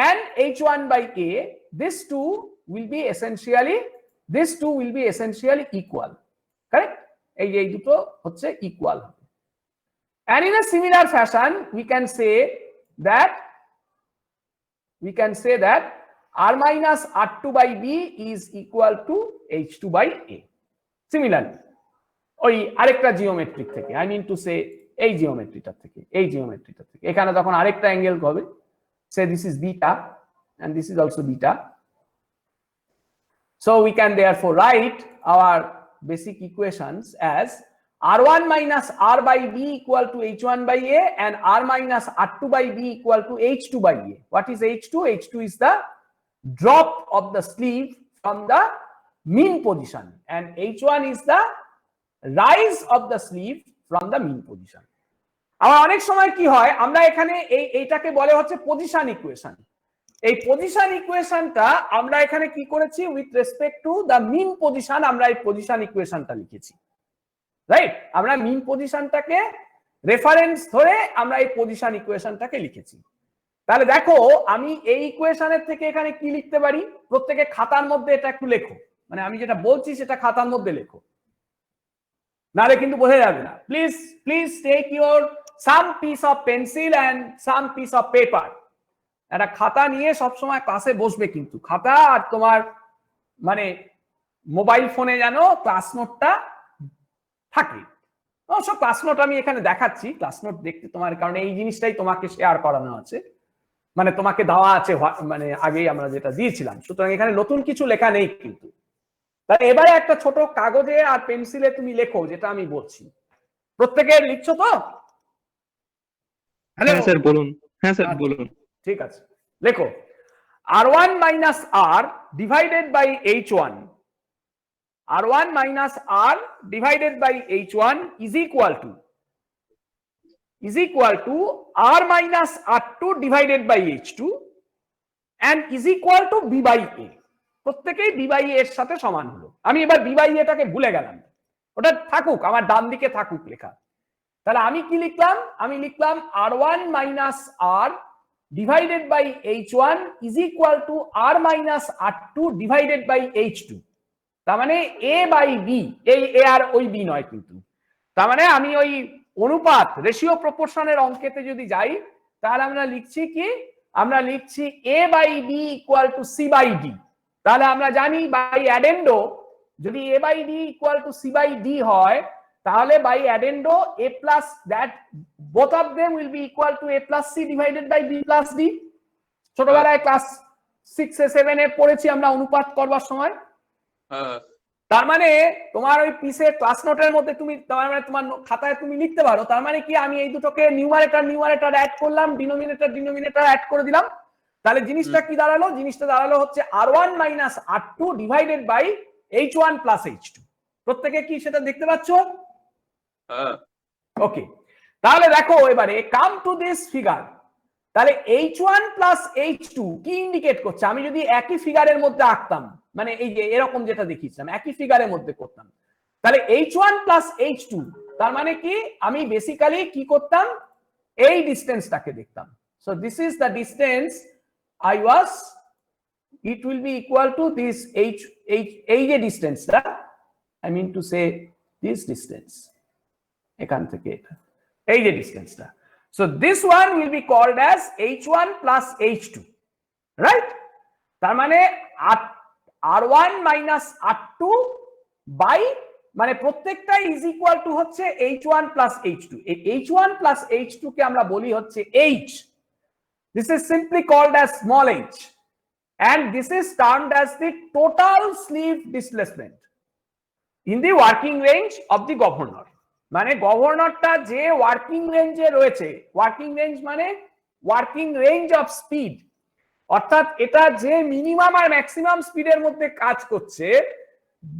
Speaker 1: and h1 by a, these two will be essentially equal, correct? এই দুটো হচ্ছে equal. And in a similar fashion we can say that r minus r2 by b is equal to h2 by a. Similarly ওই আরেকটা geometric থেকে, I mean to say এই জিওমেট্রিটা থেকে, এখানে তখন আরেকটা অ্যাঙ্গেল হবে, say this is beta and this is also beta. So we can therefore write our basic equations as r1 minus r by b equal to h1 by a and r minus r2 by b equal to h2 by a. What is h2? h2 is the drop of the sleeve from the mean position and h1 is the rise of the sleeve from the mean position. আবার অনেক সময় কি হয়, আমরা এখানে এইটাকে বলে হচ্ছে পজিশন ইকুয়েশন। এই পজিশন ইকুয়েশনটা আমরা এখানে কি করেছি, with respect to the mean position আমরা এই পজিশন ইকুয়েশনটা লিখেছি, রাইট? আমরা মিন পজিশনটাকে রেফারেন্স ধরে আমরা এই পজিশন ইকুয়েশনটাকে লিখেছি। তাহলে দেখো আমি এই ইকুয়েশনের থেকে এখানে কি লিখতে পারি, প্রত্যেকে খাতার মধ্যে এটা একটু লেখো, মানে আমি যেটা বলছি সেটা খাতার মধ্যে লেখো, নাহলে কিন্তু বোঝা যাবে না। Please take your some piece of pencil and some piece of paper. একটা খাতা নিয়ে সবসময় ক্লাসে বসবে, কিন্তু খাতা আর তোমার মানে মোবাইল ফোনে যেন ক্লাস নোটটা থাকে। অবশ্য ক্লাস নোট আমি এখানে দেখাচ্ছি, ক্লাস নোট দেখতে তোমার, কারণ এই জিনিসটাই তোমাকে শেয়ার করানো আছে, মানে তোমাকে দেওয়া আছে, মানে আগেই আমরা যেটা দিয়েছিলাম, সুতরাং এখানে নতুন কিছু লেখা নেই কিন্তু। তাহলে এবারে একটা ছোট কাগজে আর পেন্সিলে তুমি লেখো যেটা আমি বলছি। প্রত্যেকে লিখছো তো?
Speaker 3: হ্যাঁ স্যার বলুন। হ্যাঁ স্যার বলুন।
Speaker 1: ঠিক আছে, লেখো r1 minus r divided by h1, r1 minus r divided by h1 is equal to r minus r2 divided by h2 and is equal to b by a. প্রত্যেকেই b by a এর সাথে সমান হলো। আমি এবার b by a টাকে ভুলে গেলাম, ওটা থাকুক, আমার ডান দিকে থাকুক লেখা। তাহলে আমি কি লিখলাম, আমি লিখলাম r1 minus r divided by h1 is equal to r minus r2 divided by h2। তার মানে a by b, এই a আর ওই b নয় কিন্তু, তার মানে আমি ওই অনুপাত রেশিও প্রপোর্শনের অঙ্কেতে যদি যাই, তাহলে আমরা লিখছি কি, আমরা লিখছি a by b equal to c by d। তাহলে আমরা জানি বাই অ্যাডেন্ডো যদি a by d equal to c by d হয়, তাহলে by অ্যাডেন্ডো a plus that both of them will be equal to a plus c divided by b plus d। ছোটবেলায় class 6 এ 7 এ পড়েছি আমরা অনুপাত করবার সময়। তার মানে তোমার ওই পিসের ক্লাস নোটের মধ্যে তুমি, তার মানে তোমার খাতায় তুমি লিখতে পারো, তার মানে কি আমি এই দুটোকে নিউমারেটর অ্যাড করলাম, ডিনোমিনেটর অ্যাড করে দিলাম, তাহলে জিনিসটা কি দাঁড়ালো, জিনিসটা দাঁড়ালো হচ্ছে r1 minus r2 divided by h1 plus h2। প্রত্যেকে কি সেটা দেখতে পাচ্ছ? ওকে, তাহলে দেখো এবারে কাম টু দিস ফিগার। তাহলে h1 plus h2 কি ইন্ডিকেট করছে, আমি যদি একই ফিগারের মধ্যে আঁকতাম, মানে এই যে এরকম যেটা দেখিয়েছিলাম একই ফিগারের মধ্যে করতাম, তাহলে h1 plus h2 তার মানে কি, আমি বেসিক্যালি কি করতাম, এই ডিসটেন্সটাকে দেখতাম। So this is the distance it will be equal to this এই যে ডিসটেন্সটা, I mean to say this distance, এখান থেকে এটা, এই যে ডিসটেন্সটা। So this one will be called as h1 plus h2, right? তার মানে r1 minus r2 by, মানে প্রত্যেকটা is equal to হচ্ছে h1 plus h2। এই h1 plus h2 কে আমরা বলি হচ্ছে h। This is simply called as small h, and this is termed as the total sleeve displacement in the working range of the governor। মানে গভর্নরটা যে working রেঞ্জে রয়েছে, working range মানে working range of speed, অর্থাৎ এটা যে minimum আর maximum স্পিডের মধ্যে কাজ করছে,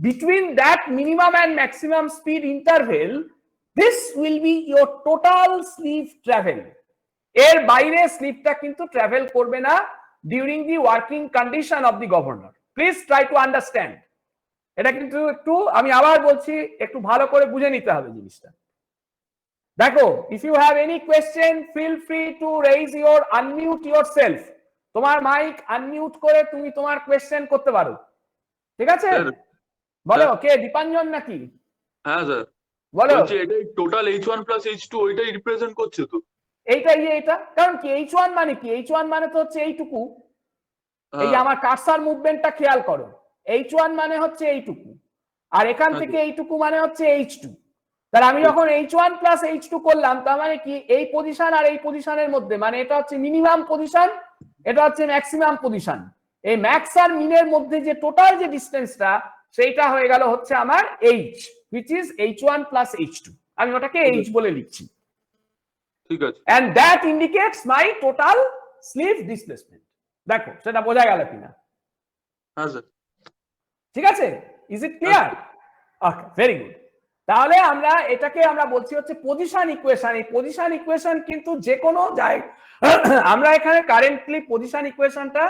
Speaker 1: between that minimum and maximum speed interval, this will be your total sleeve travel. এর বাইরে স্লিভটা কিন্তু ট্রাভেল করবে না during the working condition of the governor. Please try to understand. এটা কিন্তু একটু আমি আবার বলছি, একটু ভালো করে বুঝে নিতে হবে জিনিসটা। দেখো, if you have any question feel free to raise your unmute yourself. তোমার মাইক আনমিউট করে তুমি তোমার কোয়েশ্চেন করতে পারো, ঠিক আছে? বলো, কে দীপাঞ্জন নাকি?
Speaker 5: হ্যাঁ স্যার,
Speaker 1: বলো।
Speaker 5: বলছি এটাই টোটাল H1 প্লাস H2 ওইটাই রিপ্রেজেন্ট করছে তো?
Speaker 1: এইটা কারণ কি H1 মানে কি? H1 মানে তো হচ্ছে এইটুকু। এই যে আমার কার্সার মুভমেন্টটা খেয়াল করো, H1 মানে হচ্ছে এইটুকু, আর এখান থেকে এইটুকু মানে হচ্ছে H2। তাহলে আমি যখন H1 প্লাস H2 করলাম, তার মানে কি এই পজিশন আর এই পজিশনের মধ্যে, মানে এটা হচ্ছে মিনিমাম পজিশন, এটা হচ্ছে ম্যাক্সিমাম পজিশন। এই ম্যাক্স আর মিনের মধ্যে যে টোটাল যে ডিসটেন্সটা, সেইটা হয়ে গেল হচ্ছে আমার H, which is H1 plus H2। আমি ওটাকে H বলে লিখছি,
Speaker 5: ঠিক আছে।
Speaker 1: and that indicates my total sleeve displacement। দেখো সেটা বোঝা গেল কিনা?
Speaker 5: হ্যাঁ স্যার।
Speaker 1: ঠিক আছে, is it clear? Okay, very good. তাহলে আমরা এটাকে আমরা বলছি হচ্ছে পজিশন ইকুয়েশন। এই পজিশন ইকুয়েশন কিন্তু যে কোনো জায়গায় আমরা এখানে কারেন্টলি পজিশন ইকুয়েশনটা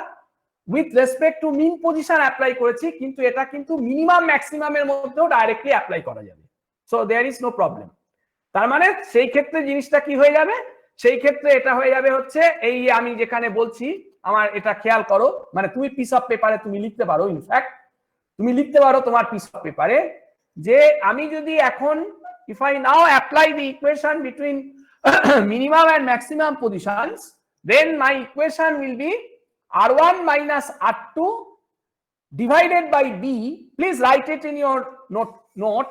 Speaker 1: with respect to mean position apply করেছি, কিন্তু এটা কিন্তু মিনিমাম ম্যাক্সিমামের মধ্যেও ডাইরেক্টলি অ্যাপ্লাই করা যাবে। So there is no problem. তার মানে সেই ক্ষেত্রে জিনিসটা কি হয়ে যাবে? সেই ক্ষেত্রে এটা হয়ে যাবে হচ্ছে এই আমি যেখানে বলছি, আমার এটা খেয়াল করো, মানে তুমি পিস অফ পেপারে তুমি লিখতে পারো, ইনফ্যাক্ট তুমি লিখতে পারো তোমার পিস অফ পেপারে, যে আমি যদি এখন if I now apply the equation between minimum and maximum positions, then my equation will be R1 minus R2 divided by B. Please write it in your note.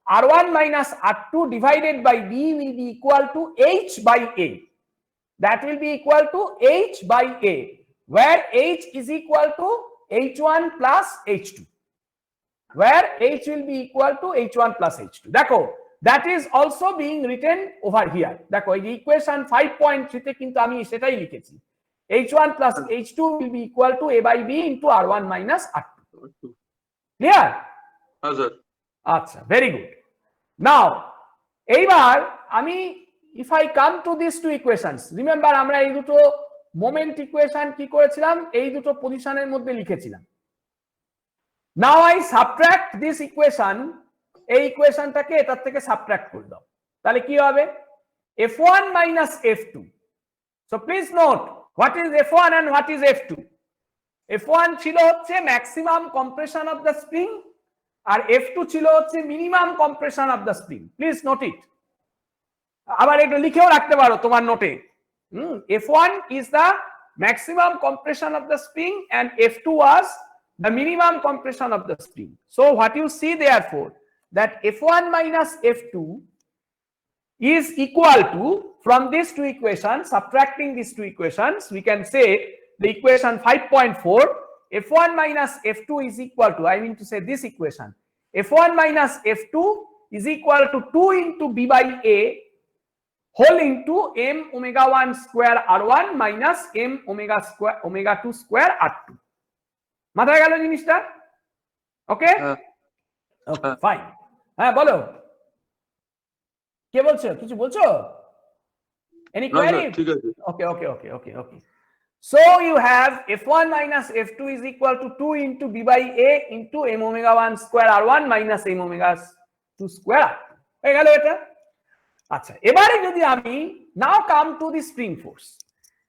Speaker 1: R1 minus R2 divided by B will be equal to H by A. That will be equal to H by A, where H is equal to H1 plus H2, where H will be equal to H1 plus H2. দেখো, that is also being written over here. দেখো এই equation 5.3 তে কিন্তু আমি সেটাই লিখেছি, H1 plus H2 will be equal to A by B into R1 minus R2. Clear?
Speaker 5: হ্যাঁ sir.
Speaker 1: আচ্ছা, ভেরি গুড। নাও এইবার আমি if I come to these two equations, remember আমরা এই দুটো মোমেন্ট ইকুয়েশন কি করেছিলাম? এই দুটো পজিশনের মধ্যে লিখেছিলাম। Now I subtract this equation, এই ইকুয়েশনটাকে এটার থেকে সাবট্রাক্ট করে দাও, তাহলে কি হবে? F1 minus F2. So please note, what is F1 and what is F2? F1 ছিল হচ্ছে maximum compression of the spring, আর F2 ছিল হচ্ছে minimum compression of the spring. Please note it. আবার এটা লিখেও রাখতে পারো তোমার নোটে। F1 is the maximum compression of the spring and F2 was the minimum compression of the spring. So what you see therefore, that F1 minus F2 is equal to, from these two equations, subtracting these two equations, we can say the equation 5.4, F1 minus F2 is equal to, I mean to say this equation, F1 minus F2 is equal to 2 into B by A whole into M omega 1 square R1 minus M omega 2 square R2. মাথায় গেল জিনিসটা? ওকে, fine. হ্যাঁ বলো, কে বলছো? কিছু বলছো? Any query?
Speaker 5: ঠিক আছে।
Speaker 1: Okay. So you have F1 minus F2 is equal to 2 into B by A into M omega 1 square R1 minus M omega 2 square R2. হয়ে গেল এটা। আচ্ছা, এবারে যদি আমি now come to the spring force,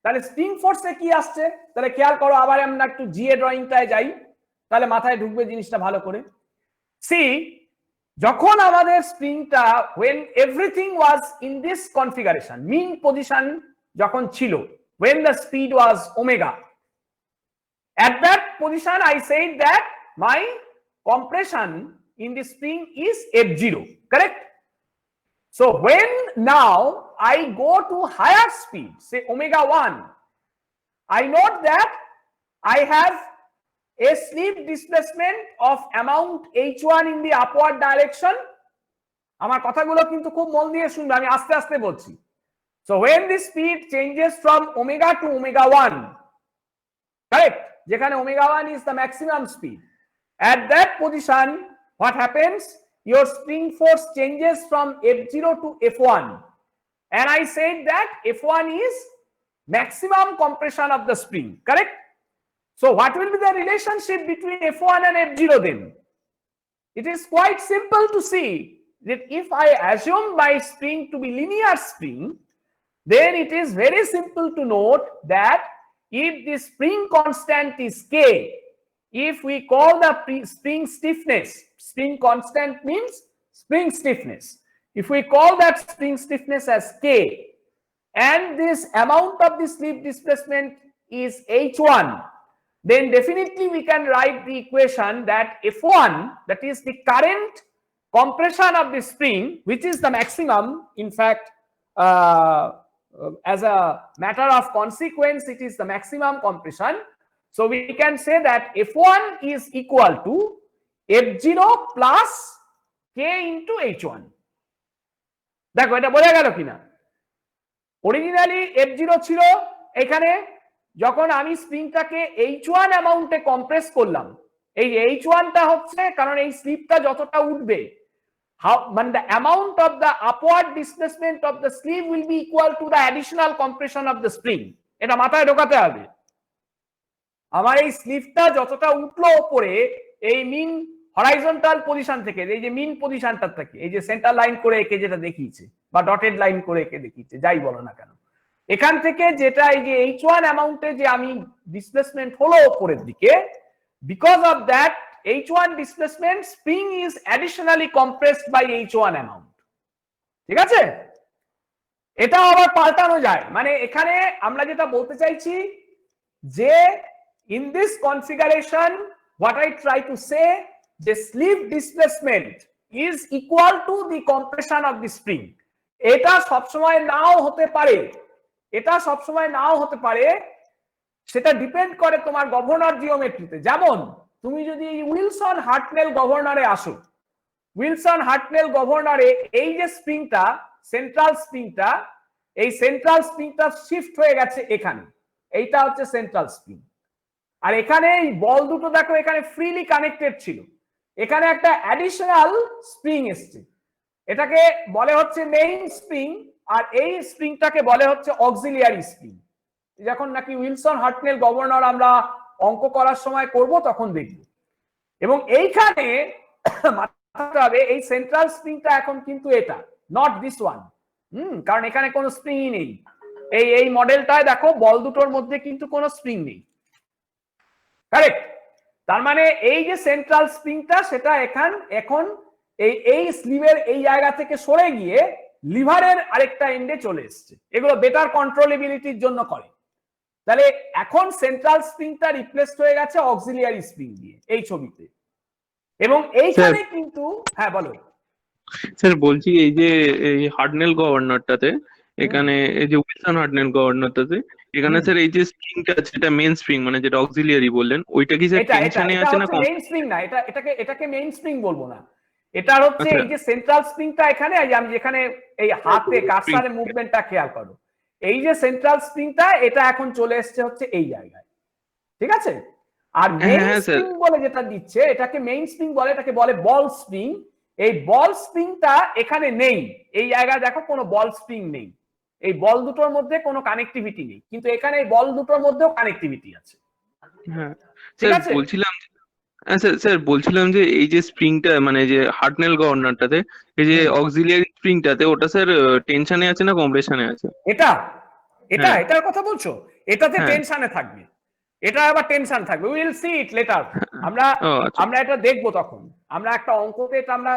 Speaker 1: তাহলে স্প্রিং ফোর্সে কি আসছে? তাহলে খেয়াল করো, আবার আমরা একটু জিএ ড্রয়িংটায় যাই, তাহলে মাথায় ঢুকবে জিনিসটা ভালো করে। সি, যখন আমাদের স্প্রিংটা when everything was in this configuration, mean position যখন ছিল, when the speed was omega, at that position I said that my compression in the spring is F0, correct? So when now I go to higher speed, say omega 1, I note that I have a sleeve displacement of amount H1 in the upward direction. আমার কথাগুলো কিন্তু খুব মন দিয়ে শুনবে, আমি আস্তে আস্তে বলছি। So when the speed changes from omega to omega 1, correct, যেখানে omega 1 is the maximum speed, at that position what happens? Your spring force changes from F0 to F1, and I said that F1 is maximum compression of the spring, correct? So what will be the relationship between F1 and F0 then? it is quite simple to see that if I assume my spring to be linear spring, then it is very simple to note that if the spring constant is K, if we call the spring stiffness, spring constant means spring stiffness. If we call that spring stiffness as K, and this amount of the slip displacement is H1, then definitely we can write the equation that F1, that is the current compression of the spring, which is the maximum, in fact, as a matter of consequence, it is the maximum compression. So we can say that F1 is equal to F0 plus K into H1. দেখো এটা বোঝা গেল কিনা? Originally F0 ছিল এখানে, যখন আমি স্প্রিংটাকে H1 অ্যামাউন্টে compress করলাম, এই H1 টা হচ্ছে কারণ এই স্লিপটা যতটা উঠবে, মানে the amount of the upward displacement of the sleeve will be equal to the additional compression of the spring. এটা মাথায় ঢোকাতে হবে। আমার এই স্লিভটা যতটা উঠলো উপরে, এই মিন হরাইজন্টাল পজিশন থেকে, এই যে মিন পজিশনটা থেকে, এই যে সেন্টার লাইন করে একে যেটা দেখিয়েছে বা ডটেড লাইন করে একে দেখিয়েছে, যাই বলো না কেন, এখান থেকে যেটা এই যে H1 অ্যামাউন্টে যে আমি ডিসপ্লেসমেন্ট হলো উপরের দিকে, because of that H1 displacement, spring is additionally compressed by H1 amount. ঠিক আছে? এটা আবার পাল্টানো যায়, মানে এখানে আমরা যেটা বলতে চাইছি যে in this configuration what I try to say, the slip displacement is equal to the compression of the spring. এটা সবসময় নাও হতে পারে, এটা সবসময় নাও হতে পারে, সেটা ডিপেন্ড করে তোমার গভর্নর জিওমেট্রিতে। যেমন তুমি যদি উইলসন হার্টনেল গভর্নরে আসো, উইলসন হার্টনেল গভর্নরে এই যে স্প্রিংটা, সেন্ট্রাল স্প্রিংটা, এই সেন্ট্রাল স্প্রিংটা শিফট হয়ে গেছে এখানে, এইটা হচ্ছে সেন্ট্রাল স্প্রিং। আর এখানে এই বল দুটো দেখো এখানে ফ্রিলি কানেক্টেড ছিল, এখানে একটা অ্যাডিশনাল স্প্রিং এসছে, এটাকে বলে হচ্ছে মেইন স্প্রিং, আর এই স্প্রিংটাকে বলে হচ্ছে অক্সিলিয়ারি স্প্রিং। যখন নাকি উইলসন হার্টনেল গভর্নর আমরা অঙ্ক করার সময় করব তখন দেখব। এবং এইখানে মাথাতে হবে এই সেন্ট্রাল স্প্রিংটা এখন কিন্তু এটা নট দিস ওয়ান, কারণ এখানে কোনো স্প্রিং নেই। এই মডেলটায় দেখো বল দুটোর মধ্যে কিন্তু কোনো স্প্রিং নেই, কারেক্ট? তার মানে এই যে সেন্ট্রাল স্প্রিংটা সেটা এখন এই স্লিভের এই জায়গা থেকে সরে গিয়ে লিভারের আরেকটা এন্ডে চলে এসছে। এগুলো বেটার কন্ট্রোলেবিলিটির জন্য করে। তাহলে এখন সেন্ট্রাল স্প্রিংটা রিপ্লেসড হয়ে গেছে অক্সিলিয়ারি স্প্রিং দিয়ে এই ছবিতে। এবং এইখানে কিন্তু হ্যাঁ বলো
Speaker 6: স্যার, বলছি এই যে এই হার্টনেল গভর্নরটাতে, এখানে এই যে উইলসন হার্টনেল গভর্নরটাতে, এখানে স্যার এই যে স্প্রিংটা আছে এটা মেইন স্প্রিং, মানে যেটা অক্সিলিয়ারি বললেন, ওইটা কি স্যার টেনশনে আছে না?
Speaker 1: মেইন স্প্রিং না, এটাকে মেইন স্প্রিং বলবো না, এটা হচ্ছে এই যে সেন্ট্রাল স্প্রিংটা এখানে, আমি যেখানে এই হাতে কার্সারের মুভমেন্টটা খেয়াল করো, এই যে সেন্ট্রাল স্প্রিংটা এটা এখন চলে এসছে হচ্ছে এই জায়গায়, ঠিক আছে? আর মেইন স্প্রিং বলে যেটা দিচ্ছে এটাকে মেইন স্প্রিং বলে, এটাকে বলে বল স্প্রিং। এই বল স্প্রিংটা এখানে নেই, এই জায়গায় দেখো কোনো বল স্প্রিং নেই, এই বল দুটোর মধ্যে কোনো কানেক্টিভিটি নেই, কিন্তু এখানে এই বল দুটোর মধ্যেও কানেক্টিভিটি আছে।
Speaker 6: হ্যাঁ স্যার, বলছিলাম যে এই যে স্প্রিংটা, মানে যে হার্টনেল গভর্নরটাতে এই যে অক্সিলিয়ারি স্প্রিংটাতে, ওটা স্যার টেনশনে আছে না কম্প্রেশনে আছে?
Speaker 1: এটার কথা বলছো? এটাতে টেনশনে থাকবে, এটা আবার টেনশন থাকবে, উইল সি ইট লেটার। আমরা এটা দেখবো তখন। আমরা একটা অঙ্কতে এটা আমরা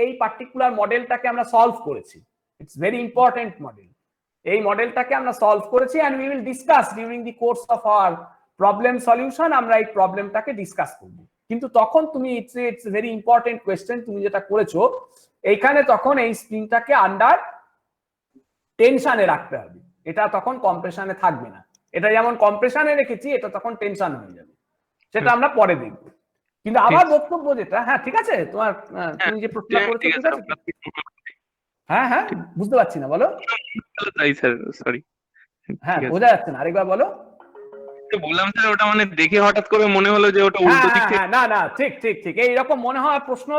Speaker 1: এই পার্টিকুলার মডেলটাকে আমরা সলভ করেছি, ইটস ভেরি ইম্পর্টেন্ট মডেল। এই মডেলটাকে আমরা সলভ করেছি and we will discuss during the course of our problem solution, আমরা এই প্রবলেমটাকে ডিসকাস করব। কিন্তু তখন তুমি ইটস ভেরি ইম্পর্টেন্ট কোয়েশ্চেন, তুমি যেটা করেছো এইখানে তখন এই স্প্রিংটাকে আন্ডার টেনশনে রাখতে হবে, এটা তখন কম্প্রেশনে থাকবে না। এটা যেমন কম্প্রেশনে রেখেছি এটা তখন টেনশন হয়ে যাবে, সেটা আমরা পরে দেখব। কিন্তু আমার বক্তব্য যেটা, হ্যাঁ ঠিক আছে, তোমার তুমি যে প্রশ্ন করেছো ঠিক আছে, হ্যাঁ বুঝতে পারছি না, বলো।
Speaker 6: তাই স্যার, সরি,
Speaker 1: হ্যাঁ বোঝা যাচ্ছে না, আরেকবার বলো।
Speaker 6: বললাম স্যার, ওটা মানে দেখে হঠাৎ করে মনে হলো যে ওটা উল্টো দিক থেকে।
Speaker 1: না ঠিক এইরকম মনে হওয়ার প্রশ্ন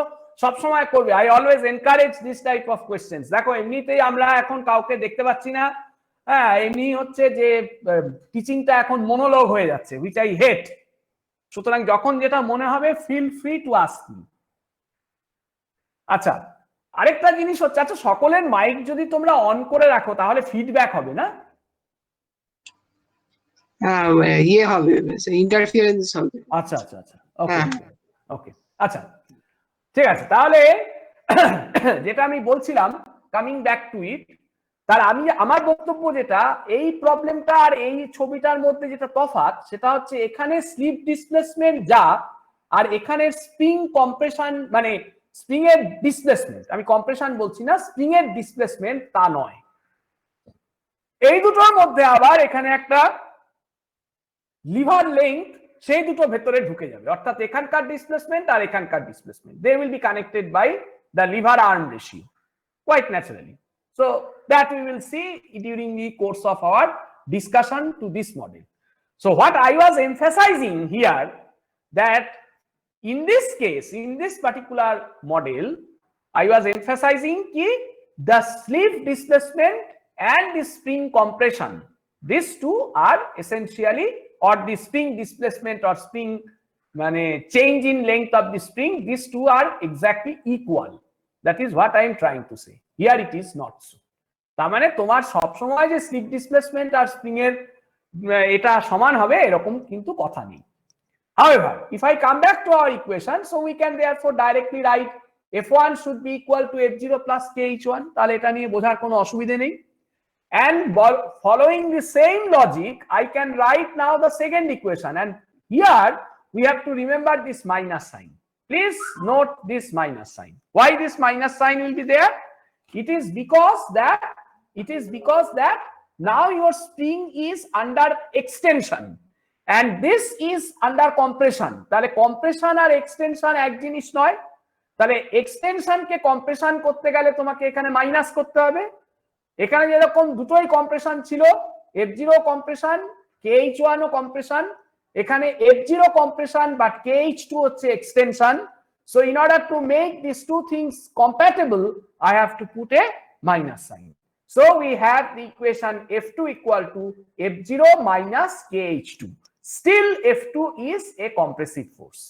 Speaker 1: সব সময় করবে। I always encourage this type of questions. দেখো এমনিতেই আমরা এখন কাউকে দেখতে পাচ্ছি না, হ্যাঁ এমনি হচ্ছে যে টিচিংটা এখন মনোলগ হয়ে যাচ্ছে, হুইচ আই হেট। সুতরাং যখন যেটা মনে হবে feel free to ask me. আচ্ছা, আরেকটা জিনিস হচ্ছে, আচ্ছা সকলের মাইক যদি তোমরা অন করে রাখো তাহলে ফিডব্যাক হবে না?
Speaker 2: ইয়ে হবে, ইন্টারফিয়ারেন্স হবে।
Speaker 1: আচ্ছা আচ্ছা আচ্ছা, ওকে ওকে, আচ্ছা ঠিক আছে। তাহলে যেটা আমি বলছিলাম, কামিং ব্যাক টু ইট, তার আমার বক্তব্য যেটা, এই প্রবলেমটা আর এই ছবিটার মধ্যে যেটা তফাৎ সেটা হচ্ছে এখানে স্লিপ ডিসপ্লেসমেন্ট যা, আর এখানে স্প্রিং কম্প্রেশন, মানে স্প্রিং এর ডিসপ্লেসমেন্ট, আমি কম্প্রেশন বলছি না, স্প্রিং এর ডিসপ্লেসমেন্ট তা নয়। এই দুটোর মধ্যে আবার এখানে একটা লিভার লেংথ, সেই দুটো ভেতরে ঢুকে যাবে, অর্থাৎ এখানকার ডিসপ্লেসমেন্ট আর এখানকার displacement, they will be connected by the lever arm ratio quite naturally. So that we will see during the course of our discussion to this model. So what I was emphasizing here, that in this case, in this particular model, I was emphasizing ki the sleeve displacement and the spring compression, these two are essentially, or the spring displacement or spring change in length of the spring, these two are exactly equal. That is what I am trying to say. Here it is not so. তার মানে তোমার সব সময় যে slip displacement আর spring এর এটা সমান হবে এরকম কিন্তু কথা নেই। However, if I come back to our equation, so we can therefore directly write F1 should be equal to F0 plus KH1, তাহলে এটা নিয়ে বোঝার কোনো অসুবিধা নেই। And following the same logic, I can write now the second equation, and here we have to remember this minus sign. Please note this minus sign. Why this minus sign will be there? It is because that now your spring is under extension and this is under compression. তাহলে compression আর extension এক জিনিস নয়, তাহলে extension কে compression করতে গেলে তোমাকে এখানে minus করতে হবে। এখানে যেরকম দুটোই compression ছিল, F0 compression, KH1 ও compression, এখানে F0 compression but KH2 হচ্ছে extension. So in order to make these two things compatible, I have to put a minus sign. So we have the equation F2 equal to F0 minus KH2. Still F2 is a compressive force.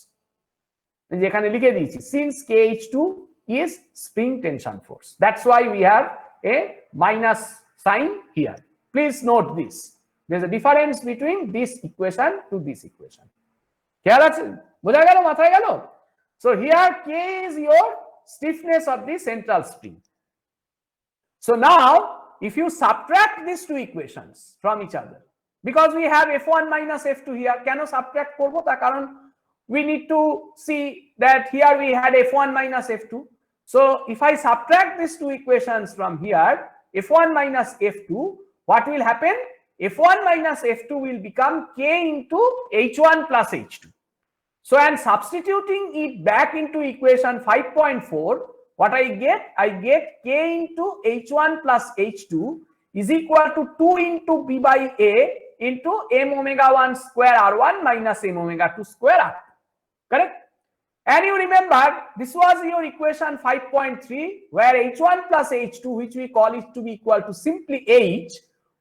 Speaker 1: যেখানে লিখে দিয়েছি, since KH2 is spring tension force. That's why we have a minus sign here. Please note this. There's a difference between this equation to this equation. খেয়াল আছে? বোঝা গেল? মাথায় গেল? So here K is your stiffness of the central spring. So now if you subtract these two equations from each other, because we have F1 minus F2 here, কেন subtract করব? তার কারণ we need to see that here we had F1 minus F2. So if I subtract these two equations from here, F1 minus F2, what will happen? F1 minus F2 will become K into H1 plus H2. So and substituting it back into equation 5.4, what I get K into H1 plus H2 is equal to 2 into B by A into M omega 1 square R1 minus M omega 2 square R2. Correct? And you remember, this was your equation 5.3, where H1 plus H2, which we call it to be equal to simply H,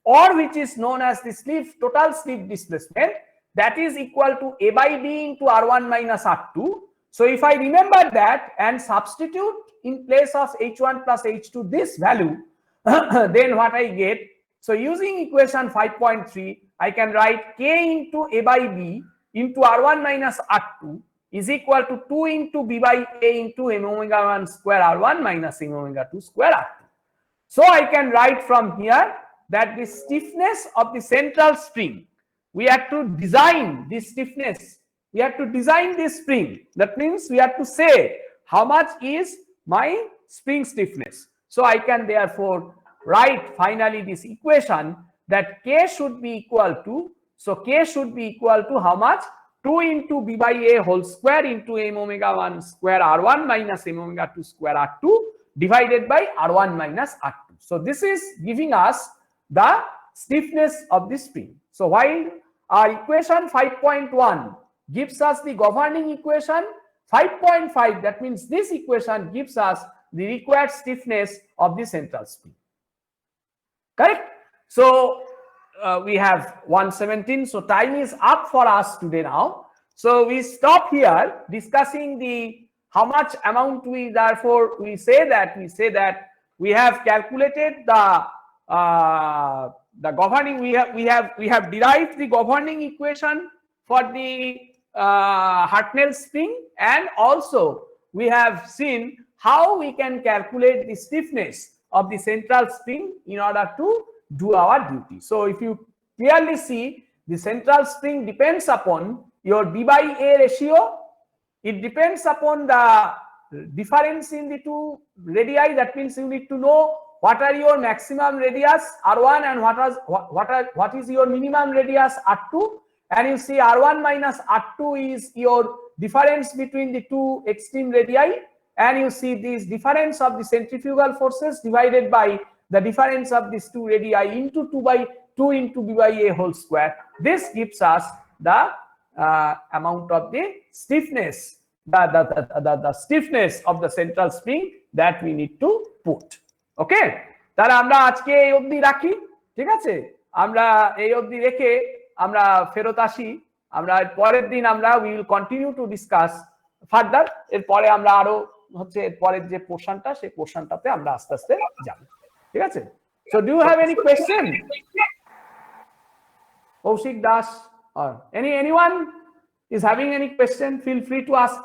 Speaker 1: or which is known as the total slip displacement, that is equal to A by B into R1 minus R2. So if I remember that and substitute in place of H1 plus H2 this value, then what I get, so using equation 5.3, I can write K into A by B into R1 minus R2 is equal to 2 into B by A into M omega 1 square R1 minus M omega 2 square R2. So I can write from here that the stiffness of the central spring, we have to design this stiffness, we have to design this spring. That means we have to say how much is my spring stiffness. So I can therefore write finally this equation that K should be equal to, so K should be equal to how much? 2 into B by A whole square into M omega 1 square R1 minus M omega 2 square R2 divided by R1 minus R2. So this is giving us the stiffness of the spring. So while our equation 5.1 gives us the governing equation, 5.5, that means this equation gives us the required stiffness of the central spring. Correct? So we have 1:17, so time is up for us today now. So we stop here discussing the how much amount we therefore we say that we have calculated the governing, we have derived the governing equation for the Hartnell spring, and also we have seen how we can calculate the stiffness of the central spring in order to do our duty. So if you clearly see, the central spring depends upon your B by A ratio. It depends upon the difference in the two radii. That means you need to know what are your maximum radius R1 and what is your minimum radius R2, and you see R1 minus R2 is your difference between the two extreme radii, and you see this difference of the centrifugal forces divided by the difference of these two radii into 2 into B by A whole square. This gives us the amount of the stiffness, the stiffness of the central spring that we need to put. ওকে, তাহলে আমরা আজকে এই অবধি রাখি, ঠিক আছে? আমরা এই অবধি রেখে আমরা ফেরত আসি। আমরা পরের দিন আমরা we will continue to discuss further. এরপরে আমরা আরো হচ্ছে এরপরের যে পোর্শনটা, সেই পোর্শনটাতে আমরা আস্তে আস্তে যাব, ঠিক আছে? So do you have any question? Koushik Das or anyone is having any question, feel free to ask.